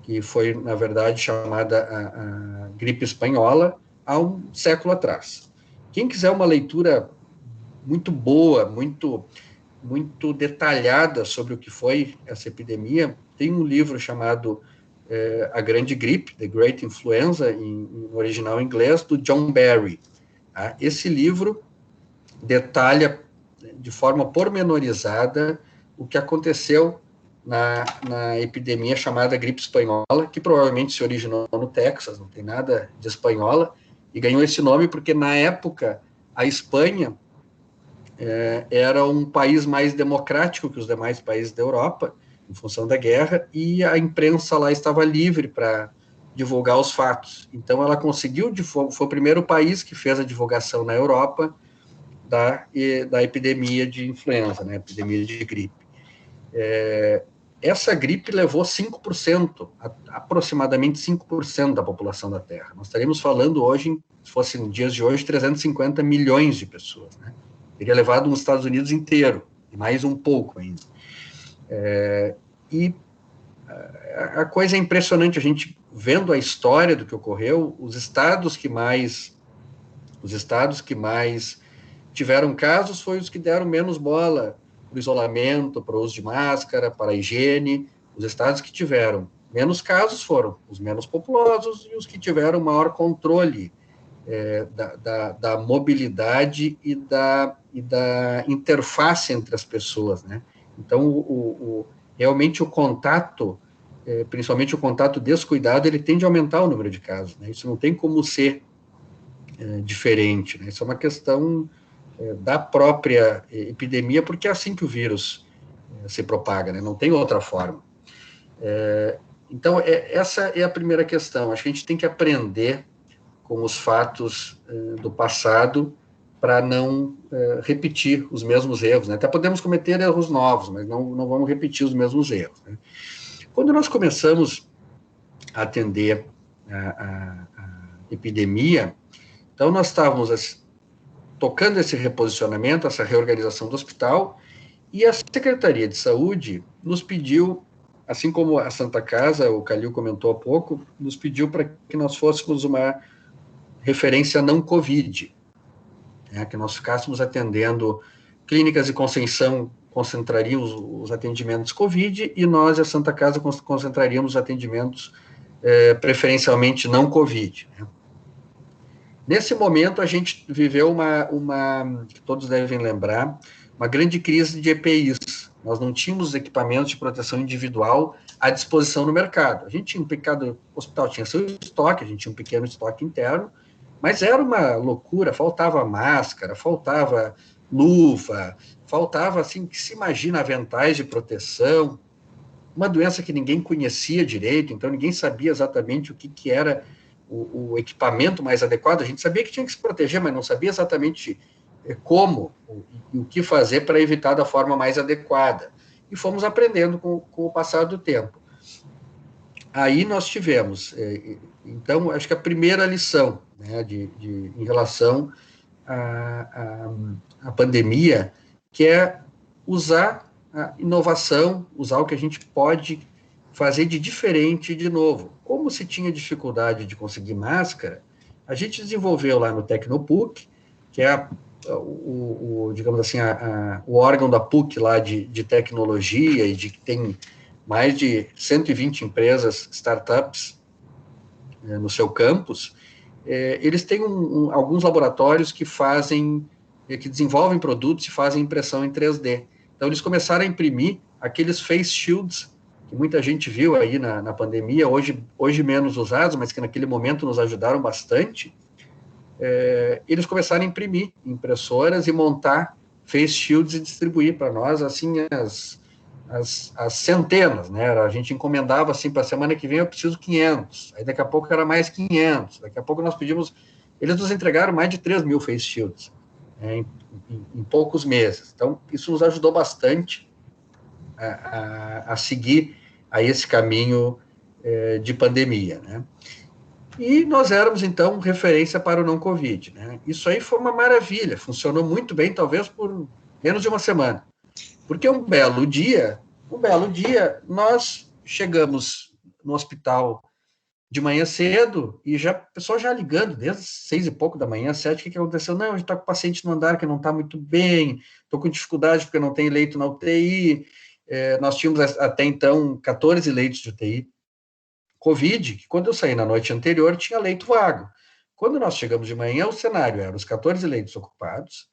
que foi, na verdade, chamada a gripe espanhola, há um século atrás. Quem quiser uma leitura muito boa, muito detalhada sobre o que foi essa epidemia, tem um livro chamado A Grande Gripe, The Great Influenza, em original inglês, do John Barry. Tá? Esse livro detalha de forma pormenorizada o que aconteceu na epidemia chamada gripe espanhola, que provavelmente se originou no Texas, não tem nada de espanhola, e ganhou esse nome porque, na época, a Espanha era um país mais democrático que os demais países da Europa, em função da guerra, e a imprensa lá estava livre para divulgar os fatos. Então, ela conseguiu, foi o primeiro país que fez a divulgação na Europa da epidemia de influenza, né, epidemia de gripe. Essa gripe levou 5%, aproximadamente 5% da população da Terra. Nós estaríamos falando hoje, se fossem dias de hoje, 350 milhões de pessoas, né? Teria levado os Estados Unidos inteiro, e mais um pouco ainda. E a coisa é impressionante, a gente vendo a história do que ocorreu, os estados que mais tiveram casos foram os que deram menos bola para o isolamento, para o uso de máscara, para a higiene. Os estados que tiveram menos casos foram os menos populosos e os que tiveram maior controle da mobilidade e da interface entre as pessoas, né? Então, realmente o contato, principalmente o contato descuidado, ele tende a aumentar o número de casos, né? Isso não tem como ser diferente, né? Isso é uma questão da própria epidemia, porque é assim que o vírus se propaga, né? Não tem outra forma. Então, essa é a primeira questão. Acho que a gente tem que aprender com os fatos do passado para não repetir os mesmos erros, né? Até podemos cometer erros novos, mas não vamos repetir os mesmos erros, né? Quando nós começamos a atender a epidemia, então nós estávamos tocando esse reposicionamento, essa reorganização do hospital, e a Secretaria de Saúde nos pediu, assim como a Santa Casa, o Calil comentou há pouco, nos pediu para que nós fôssemos uma referência não Covid, né, que nós ficássemos atendendo clínicas de Conceição, concentraríamos os atendimentos Covid, e nós, a Santa Casa, concentraríamos os atendimentos preferencialmente não Covid, né? Nesse momento, a gente viveu que todos devem lembrar, uma grande crise de EPIs. Nós não tínhamos equipamentos de proteção individual à disposição no mercado. A gente tinha o hospital tinha seu estoque, a gente tinha um pequeno estoque interno, mas era uma loucura, faltava máscara, faltava luva, faltava, assim, que se imagina, aventais de proteção, uma doença que ninguém conhecia direito, então ninguém sabia exatamente o que era o equipamento mais adequado. A gente sabia que tinha que se proteger, mas não sabia exatamente como e o que fazer para evitar da forma mais adequada. E fomos aprendendo com o passar do tempo. Aí nós tivemos, então, acho que a primeira lição, né, em relação à pandemia, que é usar a inovação, usar o que a gente pode fazer de diferente de novo. Como se tinha dificuldade de conseguir máscara, a gente desenvolveu lá no Tecnopuc, que é digamos assim, o órgão da PUC lá de tecnologia e que tem mais de 120 empresas, startups, no seu campus. Eles têm alguns laboratórios que desenvolvem produtos e fazem impressão em 3D. Então, eles começaram a imprimir aqueles face shields que muita gente viu aí na pandemia, hoje menos usados, mas que naquele momento nos ajudaram bastante. Eles começaram a imprimir impressoras e montar face shields e distribuir para nós, assim, as centenas, né? A gente encomendava, assim, para a semana que vem eu preciso 500, aí daqui a pouco era mais 500, daqui a pouco nós pedimos, eles nos entregaram mais de 3.000 face shields, em poucos meses. Então, isso nos ajudou bastante a seguir a esse caminho de pandemia, né? E nós éramos, então, referência para o não-Covid, né? Isso aí foi uma maravilha, funcionou muito bem, talvez por menos de uma semana. Porque um belo dia, nós chegamos no hospital de manhã cedo e o pessoal já ligando, desde 6 e pouco da manhã, 7, o que aconteceu? Não, a gente está com o paciente no andar que não está muito bem, estou com dificuldade porque não tem leito na UTI. Nós tínhamos até então 14 leitos de UTI. Covid, que quando eu saí na noite anterior, tinha leito vago. Quando nós chegamos de manhã, o cenário era os 14 leitos ocupados,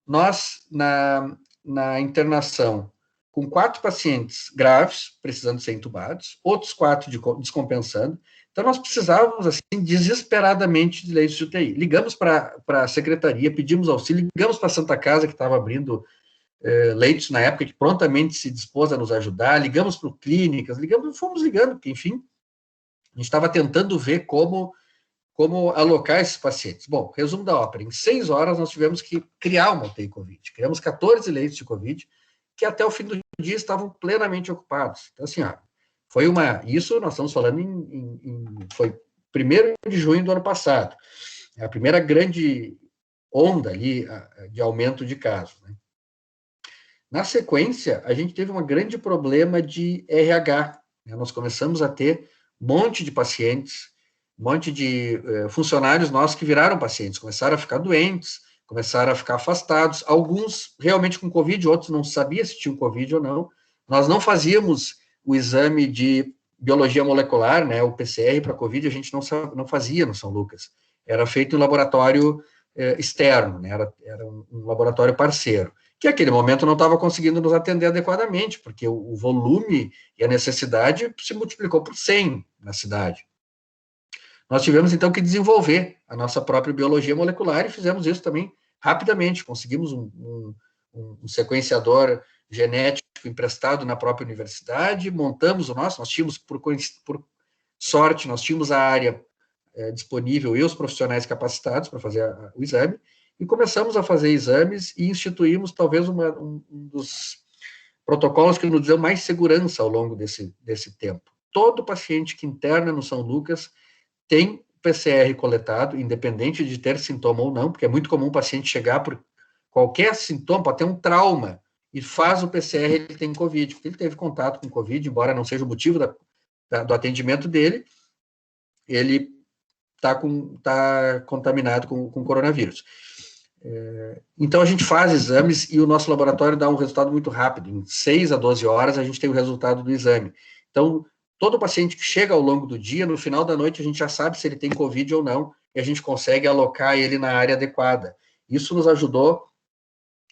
nós, na internação, com 4 pacientes graves, precisando ser entubados, outros 4 descompensando. Então, nós precisávamos, assim, desesperadamente de leitos de UTI. Ligamos para a secretaria, pedimos auxílio, ligamos para a Santa Casa, que estava abrindo leitos na época, que prontamente se dispôs a nos ajudar, ligamos para clínicas, fomos ligando, porque, enfim, a gente estava tentando ver como alocar esses pacientes. Bom, resumo da ópera, em 6 horas nós tivemos que criar uma UTI Covid. Criamos 14 leitos de Covid, que até o fim do dia estavam plenamente ocupados. Então, assim, isso nós estamos falando foi 1º de junho do ano passado, a primeira grande onda ali de aumento de casos, né? Na sequência, a gente teve um grande problema de RH, né? Nós começamos a ter um monte de pacientes, um monte de funcionários nossos que viraram pacientes, começaram a ficar doentes, começaram a ficar afastados, alguns realmente com Covid, outros não sabiam se tinham Covid ou não. Nós não fazíamos o exame de biologia molecular, né, o PCR para Covid, a gente não fazia no São Lucas. Era feito em laboratório externo, né, era um laboratório parceiro, que naquele momento não estava conseguindo nos atender adequadamente, porque o volume e a necessidade se multiplicou por 100 na cidade. Nós tivemos, então, que desenvolver a nossa própria biologia molecular e fizemos isso também rapidamente. Conseguimos um sequenciador genético emprestado na própria universidade, montamos o nosso, nós tínhamos, por sorte, nós tínhamos a área disponível e os profissionais capacitados para fazer o exame, e começamos a fazer exames e instituímos talvez um dos protocolos que nos deu mais segurança ao longo desse tempo. Todo paciente que interna no São Lucas tem PCR coletado, independente de ter sintoma ou não, porque é muito comum o paciente chegar por qualquer sintoma, pode ter um trauma, e faz o PCR, ele tem Covid, porque ele teve contato com Covid, embora não seja o motivo do atendimento dele, ele está contaminado com coronavírus. Então, a gente faz exames e o nosso laboratório dá um resultado muito rápido. Em 6 a 12 horas, a gente tem o resultado do exame. Então, todo paciente que chega ao longo do dia, no final da noite, a gente já sabe se ele tem Covid ou não, e a gente consegue alocar ele na área adequada. Isso nos ajudou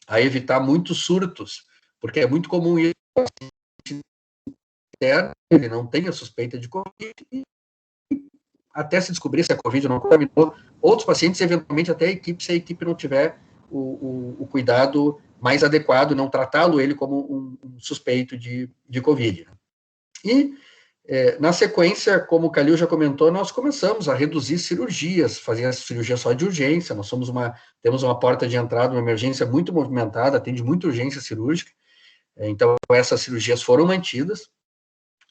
a evitar muitos surtos, porque é muito comum isso, ele não tem a suspeita de Covid, e até se descobrir se a Covid não contaminou outros pacientes, eventualmente até a equipe, se a equipe não tiver o cuidado mais adequado, não tratá-lo ele como um suspeito de Covid. E, na sequência, como o Calil já comentou, nós começamos a reduzir cirurgias, fazer a cirurgia só de urgência, nós temos uma porta de entrada, uma emergência muito movimentada, atende muita urgência cirúrgica, então essas cirurgias foram mantidas,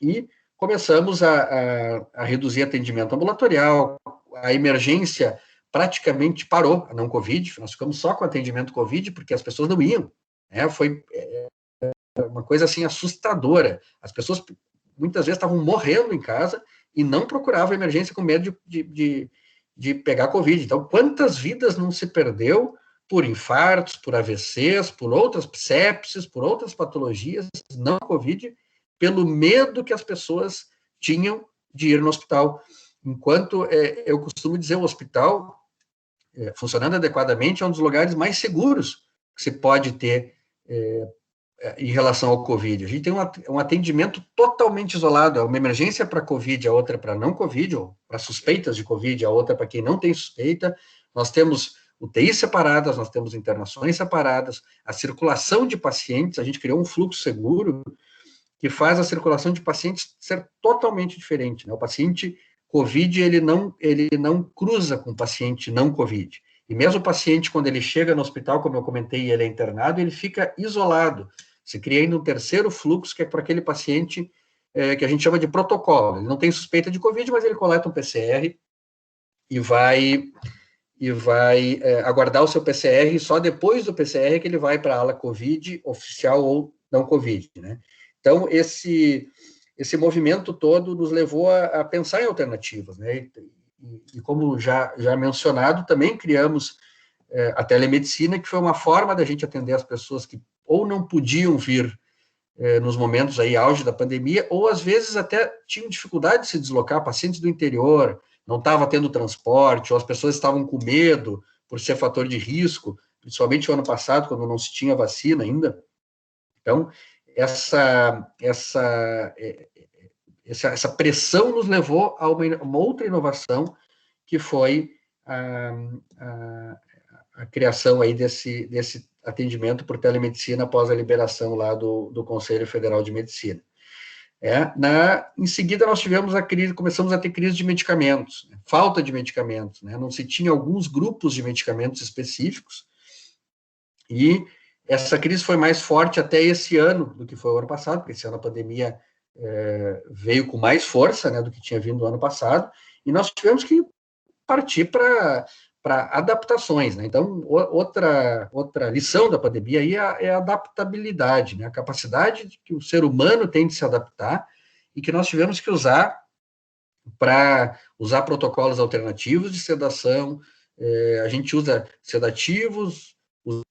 e começamos a reduzir atendimento ambulatorial, a emergência praticamente parou, a não Covid, nós ficamos só com atendimento Covid, porque as pessoas não iam, foi uma coisa assim assustadora, as pessoas muitas vezes estavam morrendo em casa e não procuravam emergência com medo de pegar Covid. Então, quantas vidas não se perdeu por infartos, por AVCs, por outras sepses, por outras patologias, não Covid, pelo medo que as pessoas tinham de ir no hospital. Enquanto eu costumo dizer, o hospital, funcionando adequadamente, é um dos lugares mais seguros que se pode ter em relação ao Covid. A gente tem um atendimento totalmente isolado, uma emergência para Covid, a outra para não Covid, ou para suspeitas de Covid, a outra para quem não tem suspeita. Nós temos UTIs separadas, nós temos internações separadas, a circulação de pacientes, a gente criou um fluxo seguro que faz a circulação de pacientes ser totalmente diferente, né? O paciente Covid, ele não cruza com o paciente não Covid. E mesmo o paciente, quando ele chega no hospital, como eu comentei, e ele é internado, ele fica isolado. Se cria ainda um terceiro fluxo, que é para aquele paciente que a gente chama de protocolo. Ele não tem suspeita de Covid, mas ele coleta um PCR e vai aguardar o seu PCR, e só depois do PCR que ele vai para a ala Covid, oficial ou não Covid, né? Então, esse movimento todo nos levou a pensar em alternativas, né? E como já mencionado, também criamos a telemedicina, que foi uma forma da gente atender as pessoas que ou não podiam vir nos momentos aí, auge da pandemia, ou às vezes até tinham dificuldade de se deslocar, pacientes do interior, não estava tendo transporte, ou as pessoas estavam com medo por ser fator de risco, principalmente o ano passado, quando não se tinha vacina ainda. Então, essa pressão nos levou a uma outra inovação, que foi a criação aí desse atendimento por telemedicina após a liberação lá do Conselho Federal de Medicina. Em seguida, nós começamos a ter crise de medicamentos, né? Falta de medicamentos, né? Não se tinha alguns grupos de medicamentos específicos, e essa crise foi mais forte até esse ano do que foi o ano passado, porque esse ano a pandemia veio com mais força, né, do que tinha vindo no ano passado, e nós tivemos que partir para adaptações, né? Então, outra lição da pandemia aí é a adaptabilidade, né? A capacidade que o ser humano tem de se adaptar, e que nós tivemos que usar para usar protocolos alternativos de sedação. A gente usa sedativos,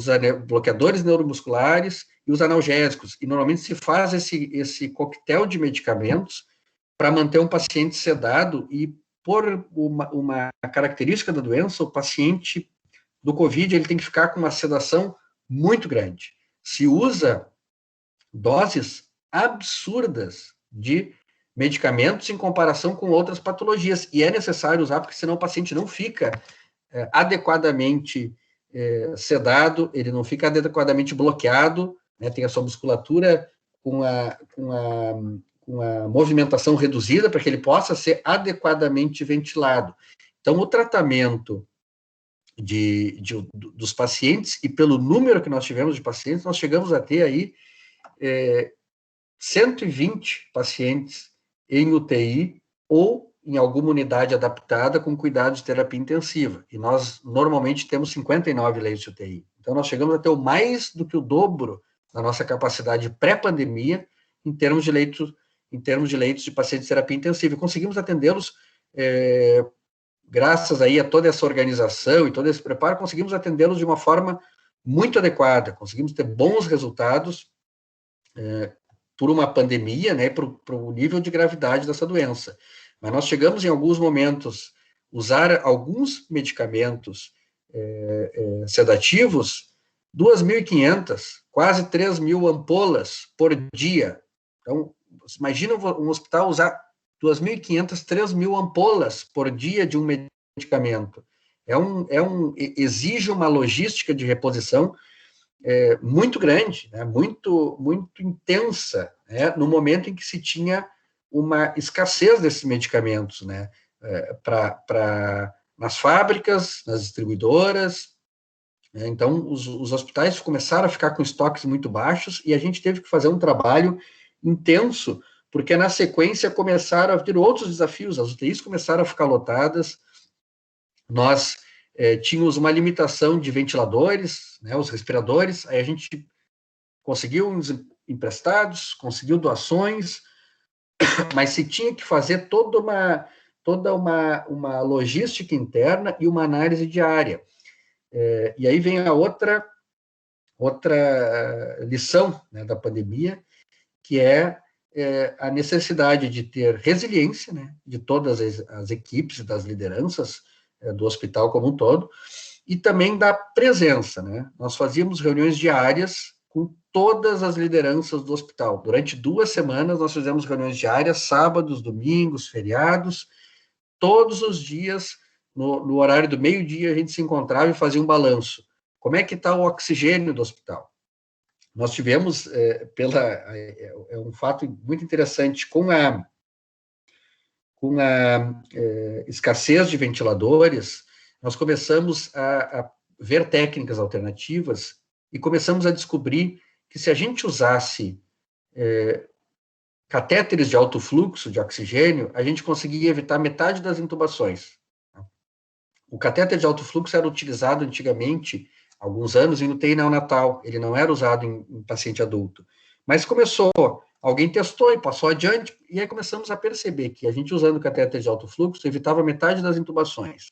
usa bloqueadores neuromusculares e os analgésicos, e normalmente se faz esse coquetel de medicamentos para manter um paciente sedado, e por uma característica da doença, o paciente do Covid, ele tem que ficar com uma sedação muito grande. Se usa doses absurdas de medicamentos em comparação com outras patologias, e é necessário usar, porque senão o paciente não fica adequadamente sedado, ele não fica adequadamente bloqueado, né, tem a sua musculatura com a movimentação reduzida, para que ele possa ser adequadamente ventilado. Então, o tratamento dos pacientes, e pelo número que nós tivemos de pacientes, nós chegamos a ter aí 120 pacientes em UTI, ou em alguma unidade adaptada com cuidado de terapia intensiva, e nós normalmente temos 59 leitos de UTI. Então, nós chegamos a ter mais do que o dobro da nossa capacidade pré-pandemia em termos de leitos de pacientes de terapia intensiva, e conseguimos atendê-los, graças aí a toda essa organização e todo esse preparo, conseguimos atendê-los de uma forma muito adequada, conseguimos ter bons resultados, por uma pandemia, né, para o nível de gravidade dessa doença. Mas nós chegamos em alguns momentos usar alguns medicamentos sedativos, 2.500, quase 3.000 ampolas por dia. Então, imagina um hospital usar 2.500, 3.000 ampolas por dia de um medicamento. Exige uma logística de reposição muito grande, né, muito intensa, né, no momento em que se tinha uma escassez desses medicamentos, né, nas fábricas, nas distribuidoras. Então, os hospitais começaram a ficar com estoques muito baixos e a gente teve que fazer um trabalho intenso, porque na sequência começaram a vir outros desafios, as UTIs começaram a ficar lotadas, nós tínhamos uma limitação de ventiladores, né, os respiradores, aí a gente conseguiu uns emprestados, conseguiu doações, mas se tinha que fazer toda uma logística interna e uma análise diária. E aí vem a outra lição, né, da pandemia, que é a necessidade de ter resiliência, né, de todas as equipes, das lideranças do hospital como um todo, e também da presença, né? Nós fazíamos reuniões diárias com todas as lideranças do hospital. Durante 2 semanas, nós fizemos reuniões diárias, sábados, domingos, feriados, todos os dias, no horário do meio-dia, a gente se encontrava e fazia um balanço. Como é que está o oxigênio do hospital? Nós tivemos, um fato muito interessante, com a escassez de ventiladores, nós começamos a ver técnicas alternativas e começamos a descobrir que se a gente usasse catéteres de alto fluxo de oxigênio, a gente conseguia evitar metade das intubações. O catéter de alto fluxo era utilizado antigamente, há alguns anos, em UTI neonatal, ele não era usado em paciente adulto. Mas alguém testou e passou adiante, e aí começamos a perceber que a gente usando catéter de alto fluxo evitava metade das intubações.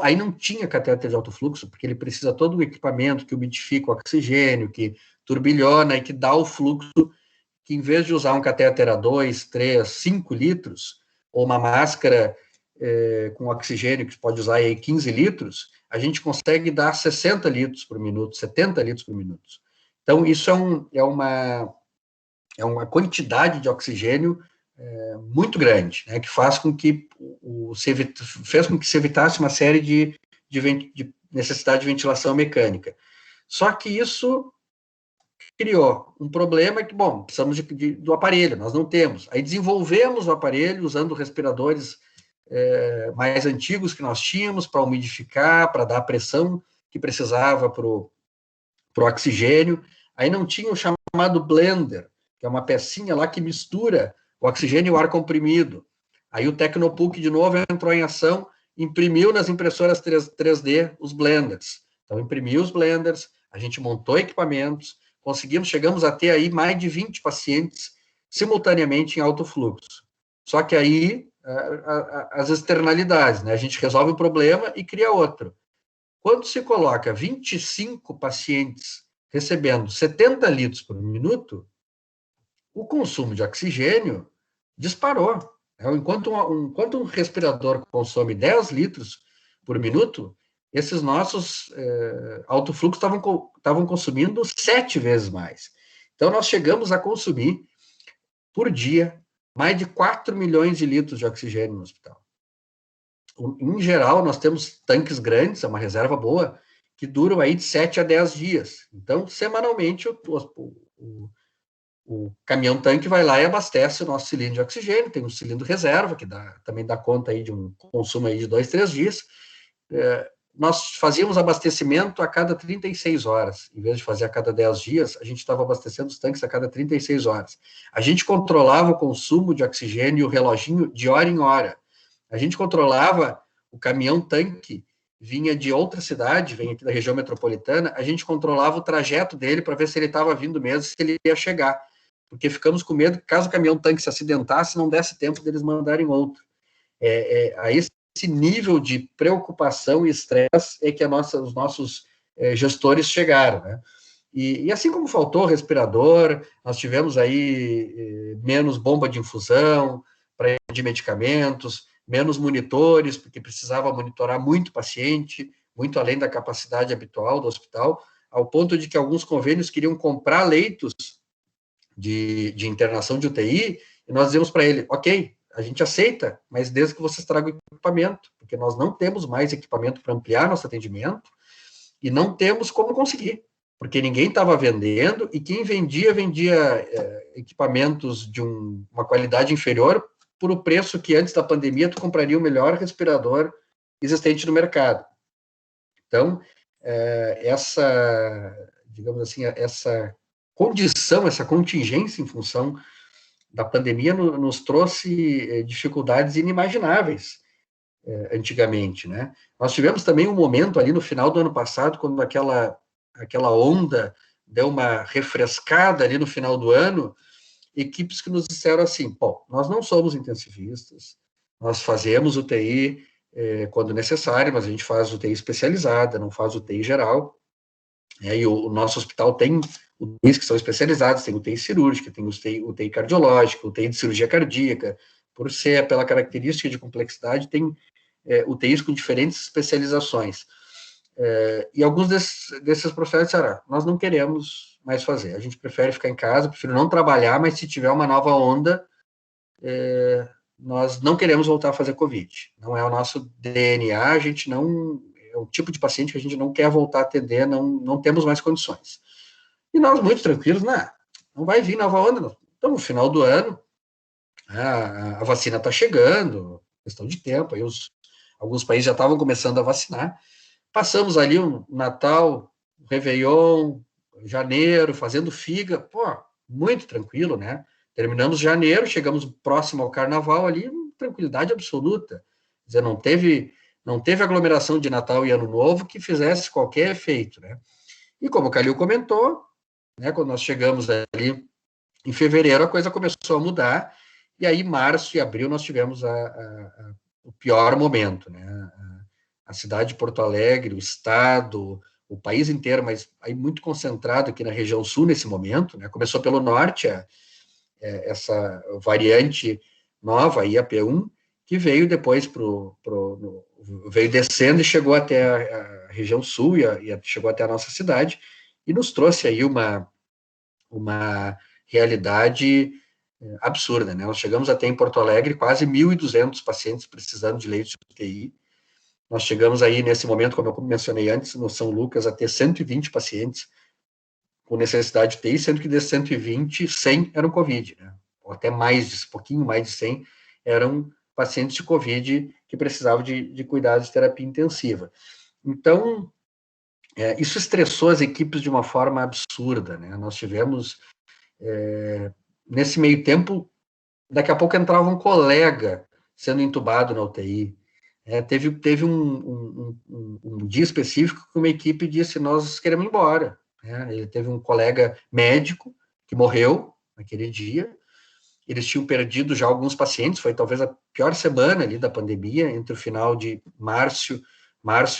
Aí não tinha catéter de alto fluxo, porque ele precisa todo o equipamento que umidifica o oxigênio, que turbilhona e que dá o fluxo, que em vez de usar um catéter a 2, 3, 5 litros, ou uma máscara com oxigênio que pode usar aí 15 litros, a gente consegue dar 60 litros por minuto, 70 litros por minuto. Então, isso é uma quantidade de oxigênio muito grande, né, que faz com que se evitasse uma série de necessidade de ventilação mecânica. Só que isso criou um problema que, precisamos do aparelho, nós não temos. Aí desenvolvemos o aparelho usando respiradores mais antigos que nós tínhamos para umidificar, para dar a pressão que precisava para o oxigênio. Aí não tinha o chamado blender, que é uma pecinha lá que mistura o oxigênio e o ar comprimido. Aí o Tecnopuc, de novo, entrou em ação, imprimiu nas impressoras 3D os blenders. Então, imprimiu os blenders, a gente montou equipamentos, chegamos a ter aí mais de 20 pacientes simultaneamente em alto fluxo. Só que aí, as externalidades, né? A gente resolve um problema e cria outro. Quando se coloca 25 pacientes recebendo 70 litros por minuto, o consumo de oxigênio disparou. Enquanto um respirador consome 10 litros por minuto, esses nossos alto fluxo estavam consumindo 7 vezes mais. Então, nós chegamos a consumir, por dia, mais de 4 milhões de litros de oxigênio no hospital. Em geral, nós temos tanques grandes, é uma reserva boa, que duram aí de 7 a 10 dias. Então, semanalmente, o caminhão-tanque vai lá e abastece o nosso cilindro de oxigênio, tem um cilindro reserva, que também dá conta aí de um consumo aí de 2, 3 dias. Nós fazíamos abastecimento a cada 36 horas. Em vez de fazer a cada 10 dias, a gente estava abastecendo os tanques a cada 36 horas. A gente controlava o consumo de oxigênio e o reloginho de hora em hora. A gente controlava o caminhão-tanque, vinha de outra cidade, vem aqui da região metropolitana, a gente controlava o trajeto dele para ver se ele estava vindo mesmo, se ele ia chegar. Porque ficamos com medo que, caso o caminhão-tanque se acidentasse, não desse tempo deles mandarem outro. A esse nível de preocupação e estresse é que os nossos gestores chegaram, né? E assim como faltou respirador, nós tivemos aí menos bomba de infusão de medicamentos, menos monitores, porque precisava monitorar muito paciente, muito além da capacidade habitual do hospital, ao ponto de que alguns convênios queriam comprar leitos de internação de UTI, e nós dizemos para ele, ok, a gente aceita, mas desde que vocês tragam equipamento, porque nós não temos mais equipamento para ampliar nosso atendimento, e não temos como conseguir, porque ninguém estava vendendo, e quem vendia equipamentos de uma qualidade inferior por o preço que antes da pandemia tu compraria o melhor respirador existente no mercado. Então, digamos assim, essa condição, essa contingência em função da pandemia nos trouxe dificuldades inimagináveis antigamente, né? Nós tivemos também um momento ali no final do ano passado, quando aquela onda deu uma refrescada ali no final do ano, equipes que nos disseram assim, pô, nós não somos intensivistas, nós fazemos UTI quando necessário, mas a gente faz UTI especializada, não faz UTI geral, e o nosso hospital tem UTIs que são especializados, tem UTI cirúrgica, tem UTI cardiológica, UTI de cirurgia cardíaca, pela característica de complexidade, tem UTIs com diferentes especializações. E alguns desses profissionais disseram, nós não queremos mais fazer, a gente prefere ficar em casa, prefiro não trabalhar, mas se tiver uma nova onda, nós não queremos voltar a fazer Covid. Não é o nosso DNA, a gente não... É um tipo de paciente que a gente não quer voltar a atender, não temos mais condições. E nós, muito tranquilos, não vai vir nova onda, não. Então, no final do ano, a vacina está chegando, questão de tempo, aí alguns países já estavam começando a vacinar. Passamos ali o Natal, o Réveillon, janeiro, fazendo figa, pô, muito tranquilo, né? Terminamos janeiro, chegamos próximo ao Carnaval ali, tranquilidade absoluta. Quer dizer, não teve aglomeração de Natal e Ano Novo que fizesse qualquer efeito, né? E como o Calil comentou, né, quando nós chegamos ali em fevereiro, a coisa começou a mudar, e aí março e abril nós tivemos o pior momento, né? A cidade de Porto Alegre, o estado, o país inteiro, mas aí muito concentrado aqui na região sul nesse momento, né? Começou pelo norte, essa variante nova, a IAP1, que veio depois veio descendo e chegou até a região sul e chegou até a nossa cidade e nos trouxe aí uma realidade absurda, né? Nós chegamos até em Porto Alegre quase 1.200 pacientes precisando de leitos de UTI. Nós chegamos aí nesse momento, como eu mencionei antes, no São Lucas, a ter 120 pacientes com necessidade de UTI, sendo que desses 120, 100 eram Covid, né? Ou até mais, um pouquinho mais de 100 eram pacientes de Covid que precisavam de cuidados de terapia intensiva. Então, isso estressou as equipes de uma forma absurda, né? Nós tivemos, nesse meio tempo, daqui a pouco entrava um colega sendo entubado na UTI. Teve um dia específico que uma equipe disse, nós queremos ir embora. Ele teve um colega médico que morreu naquele dia. Eles tinham perdido já alguns pacientes, foi talvez a pior semana ali da pandemia, entre o final de março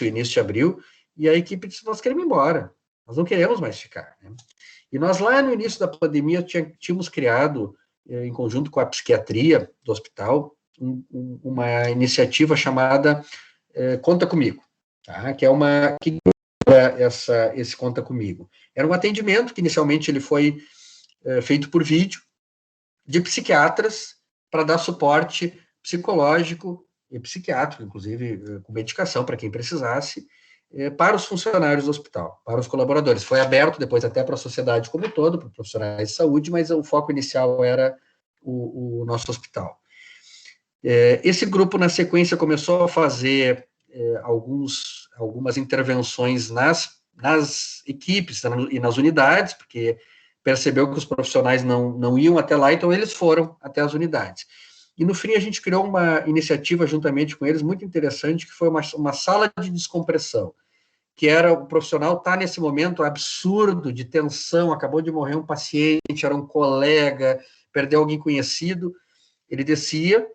e início de abril, e a equipe disse, nós queremos ir embora, nós não queremos mais ficar, né? E nós lá no início da pandemia tínhamos criado, em conjunto com a psiquiatria do hospital, uma iniciativa chamada Conta Comigo, tá? Que esse Conta Comigo. Era um atendimento que inicialmente ele foi feito por vídeo, de psiquiatras para dar suporte psicológico e psiquiátrico, inclusive com medicação para quem precisasse, para os funcionários do hospital, para os colaboradores. Foi aberto depois até para a sociedade como um todo, para profissionais de saúde, mas o foco inicial era o nosso hospital. Esse grupo, na sequência, começou a fazer algumas intervenções nas equipes e nas unidades, porque percebeu que os profissionais não iam até lá, então eles foram até as unidades. E no fim a gente criou uma iniciativa juntamente com eles muito interessante, que foi uma sala de descompressão, que era o profissional tá nesse momento absurdo de tensão, acabou de morrer um paciente, era um colega, perdeu alguém conhecido, ele descia,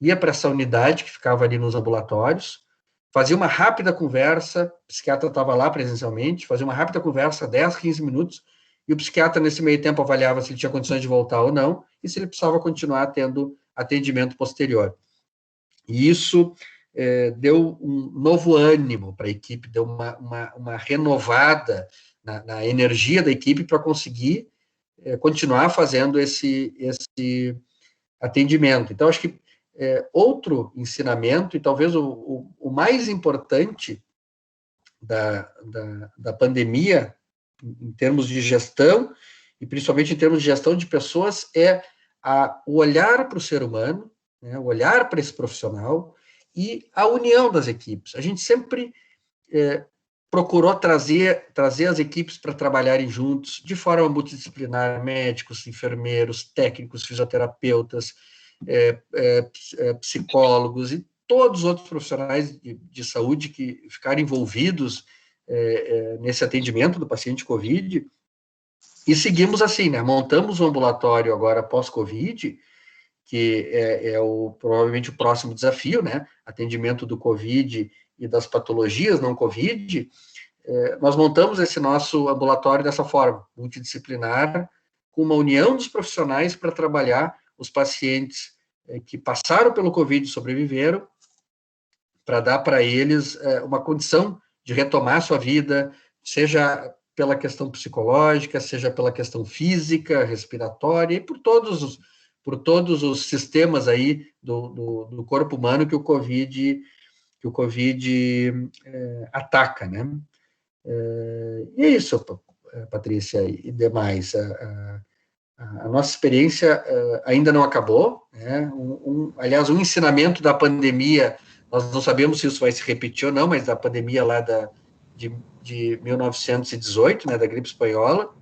ia para essa unidade que ficava ali nos ambulatórios, fazia uma rápida conversa, o psiquiatra estava lá presencialmente, fazia uma rápida conversa, 10, 15 minutos, e o psiquiatra, nesse meio tempo, avaliava se ele tinha condições de voltar ou não, e se ele precisava continuar tendo atendimento posterior. E isso deu um novo ânimo para a equipe, deu uma renovada na energia da equipe para conseguir continuar fazendo esse atendimento. Então, acho que outro ensinamento, e talvez o mais importante da pandemia, em termos de gestão, e principalmente em termos de gestão de pessoas, é o olhar para o ser humano, né, o olhar para esse profissional e a união das equipes. A gente sempre procurou trazer as equipes para trabalharem juntos, de forma multidisciplinar, médicos, enfermeiros, técnicos, fisioterapeutas, psicólogos e todos os outros profissionais de saúde que ficaram envolvidos nesse atendimento do paciente COVID, e seguimos assim, né? Montamos um ambulatório agora pós-COVID, que provavelmente o próximo desafio, né? Atendimento do COVID e das patologias não COVID. Nós montamos esse nosso ambulatório dessa forma, multidisciplinar, com uma união dos profissionais para trabalhar os pacientes que passaram pelo COVID e sobreviveram, para dar para eles uma condição de retomar sua vida, seja pela questão psicológica, seja pela questão física, respiratória, e por todos os sistemas aí do corpo humano que o COVID ataca, né? E é isso, Patrícia e demais. A nossa experiência ainda não acabou, né? Aliás, um ensinamento da pandemia, nós não sabemos se isso vai se repetir ou não, mas da pandemia lá de 1918, né, da gripe espanhola,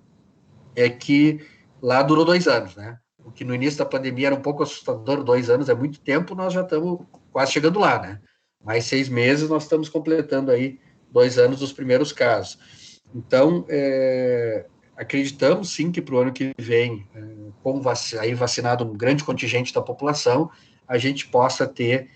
é que lá durou 2 anos, né? O que no início da pandemia era um pouco assustador, 2 anos é muito tempo, nós já estamos quase chegando lá, né? Mais 6 meses nós estamos completando aí 2 anos dos primeiros casos. Então, acreditamos sim que para o ano que vem, com aí vacinado um grande contingente da população, a gente possa ter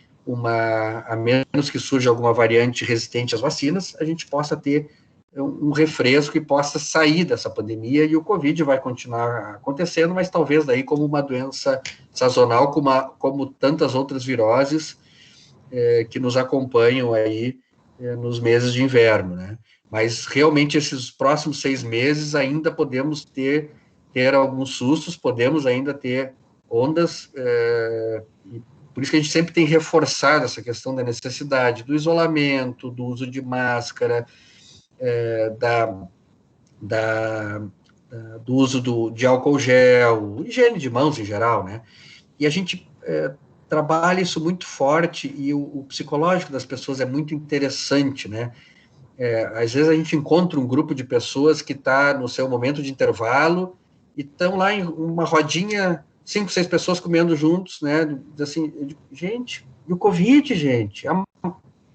a menos que surja alguma variante resistente às vacinas, a gente possa ter um refresco e possa sair dessa pandemia, e o Covid vai continuar acontecendo, mas talvez daí como uma doença sazonal, como tantas outras viroses que nos acompanham aí nos meses de inverno, né? Mas realmente esses próximos 6 meses ainda podemos ter alguns sustos, podemos ainda ter ondas, por isso que a gente sempre tem reforçado essa questão da necessidade do isolamento, do uso de máscara, do uso de álcool gel, higiene de mãos em geral, né? E a gente trabalha isso muito forte, e o psicológico das pessoas é muito interessante, né? Às vezes a gente encontra um grupo de pessoas que está no seu momento de intervalo e estão lá em uma rodinha, 5, 6 pessoas comendo juntos, né? Assim, eu digo, gente, e o Covid, gente? Não,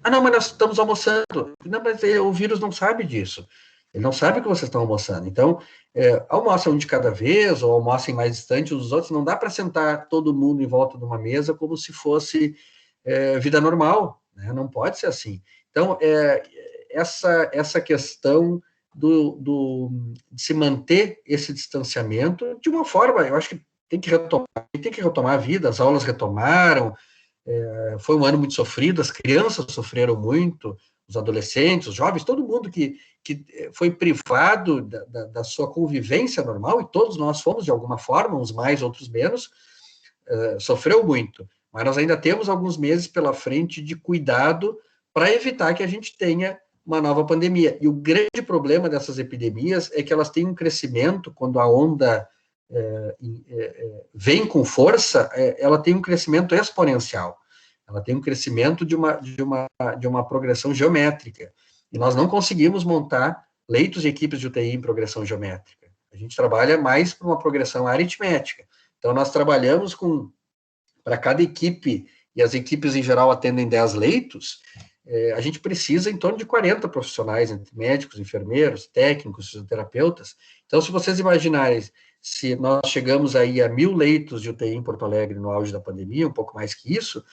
mas nós estamos almoçando. Não, mas o vírus não sabe disso. Ele não sabe que vocês estão almoçando. Então, almoçam um de cada vez, ou almoçem mais distante uns dos outros. Não dá para sentar todo mundo em volta de uma mesa como se fosse vida normal, né? Não pode ser assim. Então, essa questão de se manter esse distanciamento de uma forma, eu acho que tem que retomar a vida, as aulas retomaram, foi um ano muito sofrido, as crianças sofreram muito, os adolescentes, os jovens, todo mundo que foi privado da sua convivência normal, e todos nós fomos de alguma forma, uns mais, outros menos, sofreu muito, mas nós ainda temos alguns meses pela frente de cuidado para evitar que a gente tenha uma nova pandemia. E o grande problema dessas epidemias é que elas têm um crescimento, quando a onda vem com força, ela tem um crescimento exponencial, ela tem um crescimento de uma progressão geométrica, e nós não conseguimos montar leitos e equipes de UTI em progressão geométrica, a gente trabalha mais por uma progressão aritmética. Então nós trabalhamos para cada equipe, e as equipes em geral atendem 10 leitos, a gente precisa em torno de 40 profissionais, entre médicos, enfermeiros, técnicos, fisioterapeutas. Então, se vocês imaginarem, se nós chegamos aí a 1.000 leitos de UTI em Porto Alegre no auge da pandemia, um pouco mais que isso,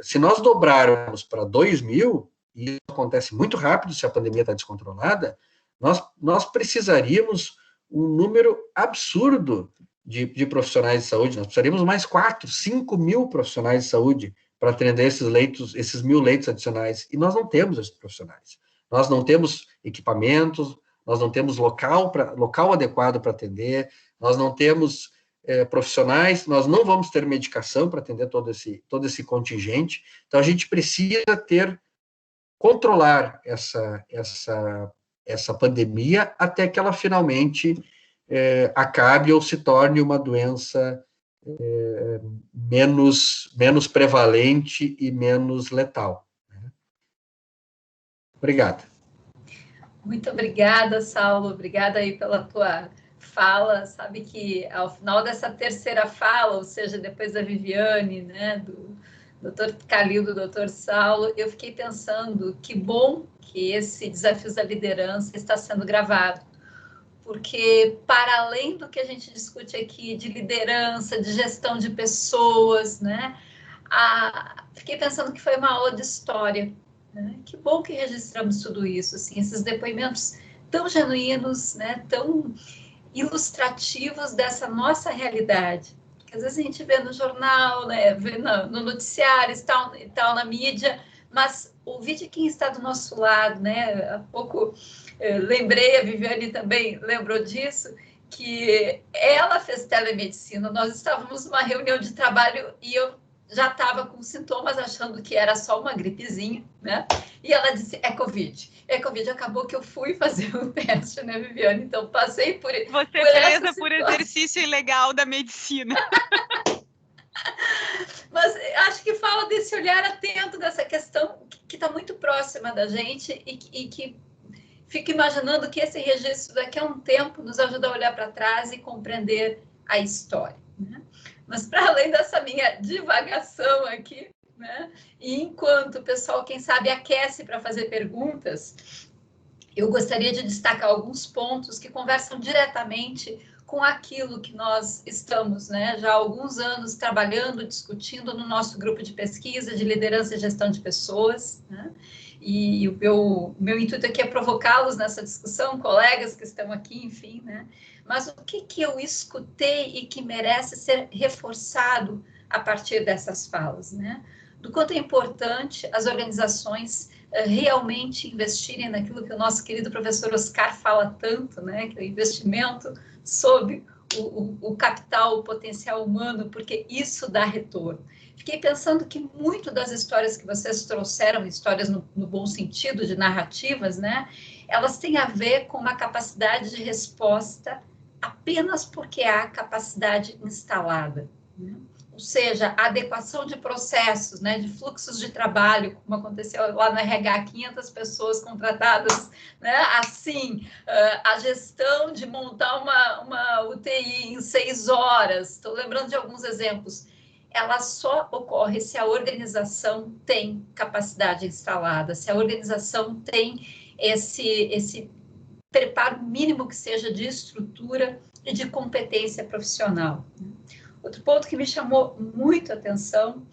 Se nós dobrarmos para 2.000, e isso acontece muito rápido se a pandemia está descontrolada, nós precisaríamos um número absurdo de profissionais de saúde. Nós precisaríamos mais 4, 5 mil profissionais de saúde para atender esses 1.000 leitos adicionais. E nós não temos esses profissionais. Nós não temos equipamentos, nós não temos local adequado para atender, nós não temos profissionais, nós não vamos ter medicação para atender todo esse contingente. Então, a gente precisa controlar essa pandemia até que ela finalmente acabe ou se torne uma doença menos prevalente e menos letal. Obrigado. Muito obrigada, Saulo. Obrigada aí pela tua fala. Sabe que ao final dessa terceira fala, ou seja, depois da Viviane, né, do Dr. Calil, do Dr. Saulo, eu fiquei pensando que bom que esse Desafios da Liderança está sendo gravado, porque para além do que a gente discute aqui de liderança, de gestão de pessoas, né, fiquei pensando que foi uma aula de história. Que bom que registramos tudo isso, assim, esses depoimentos tão genuínos, né, tão ilustrativos dessa nossa realidade. Porque às vezes a gente vê no jornal, né, vê no noticiário e tal, na mídia, mas ouvir de quem está do nosso lado, né? Há pouco lembrei, a Viviane também lembrou disso, que ela fez telemedicina, nós estávamos numa reunião de trabalho e eu já estava com sintomas, achando que era só uma gripezinha, né? E ela disse, é Covid. Acabou que eu fui fazer o teste, né, Viviane? Então, passei por... Você presa por exercício ilegal da medicina. Mas acho que fala desse olhar atento, dessa questão que está muito próxima da gente e que fico imaginando que esse registro daqui a um tempo nos ajuda a olhar para trás e compreender a história, né? Mas para além dessa minha divagação aqui, né, e enquanto o pessoal, quem sabe, aquece para fazer perguntas, eu gostaria de destacar alguns pontos que conversam diretamente com aquilo que nós estamos, né, já há alguns anos trabalhando, discutindo no nosso grupo de pesquisa de liderança e gestão de pessoas, né? E o meu intuito aqui é provocá-los nessa discussão, colegas que estão aqui, enfim, né? Mas o que eu escutei e que merece ser reforçado a partir dessas falas, né? Do quanto é importante as organizações realmente investirem naquilo que o nosso querido professor Oscar fala tanto, né? Que é o investimento sob o capital, o potencial humano, porque isso dá retorno. Fiquei pensando que muito das histórias que vocês trouxeram, histórias no bom sentido, de narrativas, né? Elas têm a ver com uma capacidade de resposta apenas porque há capacidade instalada, né? Ou seja, a adequação de processos, né, de fluxos de trabalho, como aconteceu lá no RH, 500 pessoas contratadas, né, assim, a gestão de montar uma UTI em 6 horas, estou lembrando de alguns exemplos, ela só ocorre se a organização tem capacidade instalada, se a organização tem esse preparo mínimo que seja de estrutura e de competência profissional. Outro ponto que me chamou muito a atenção,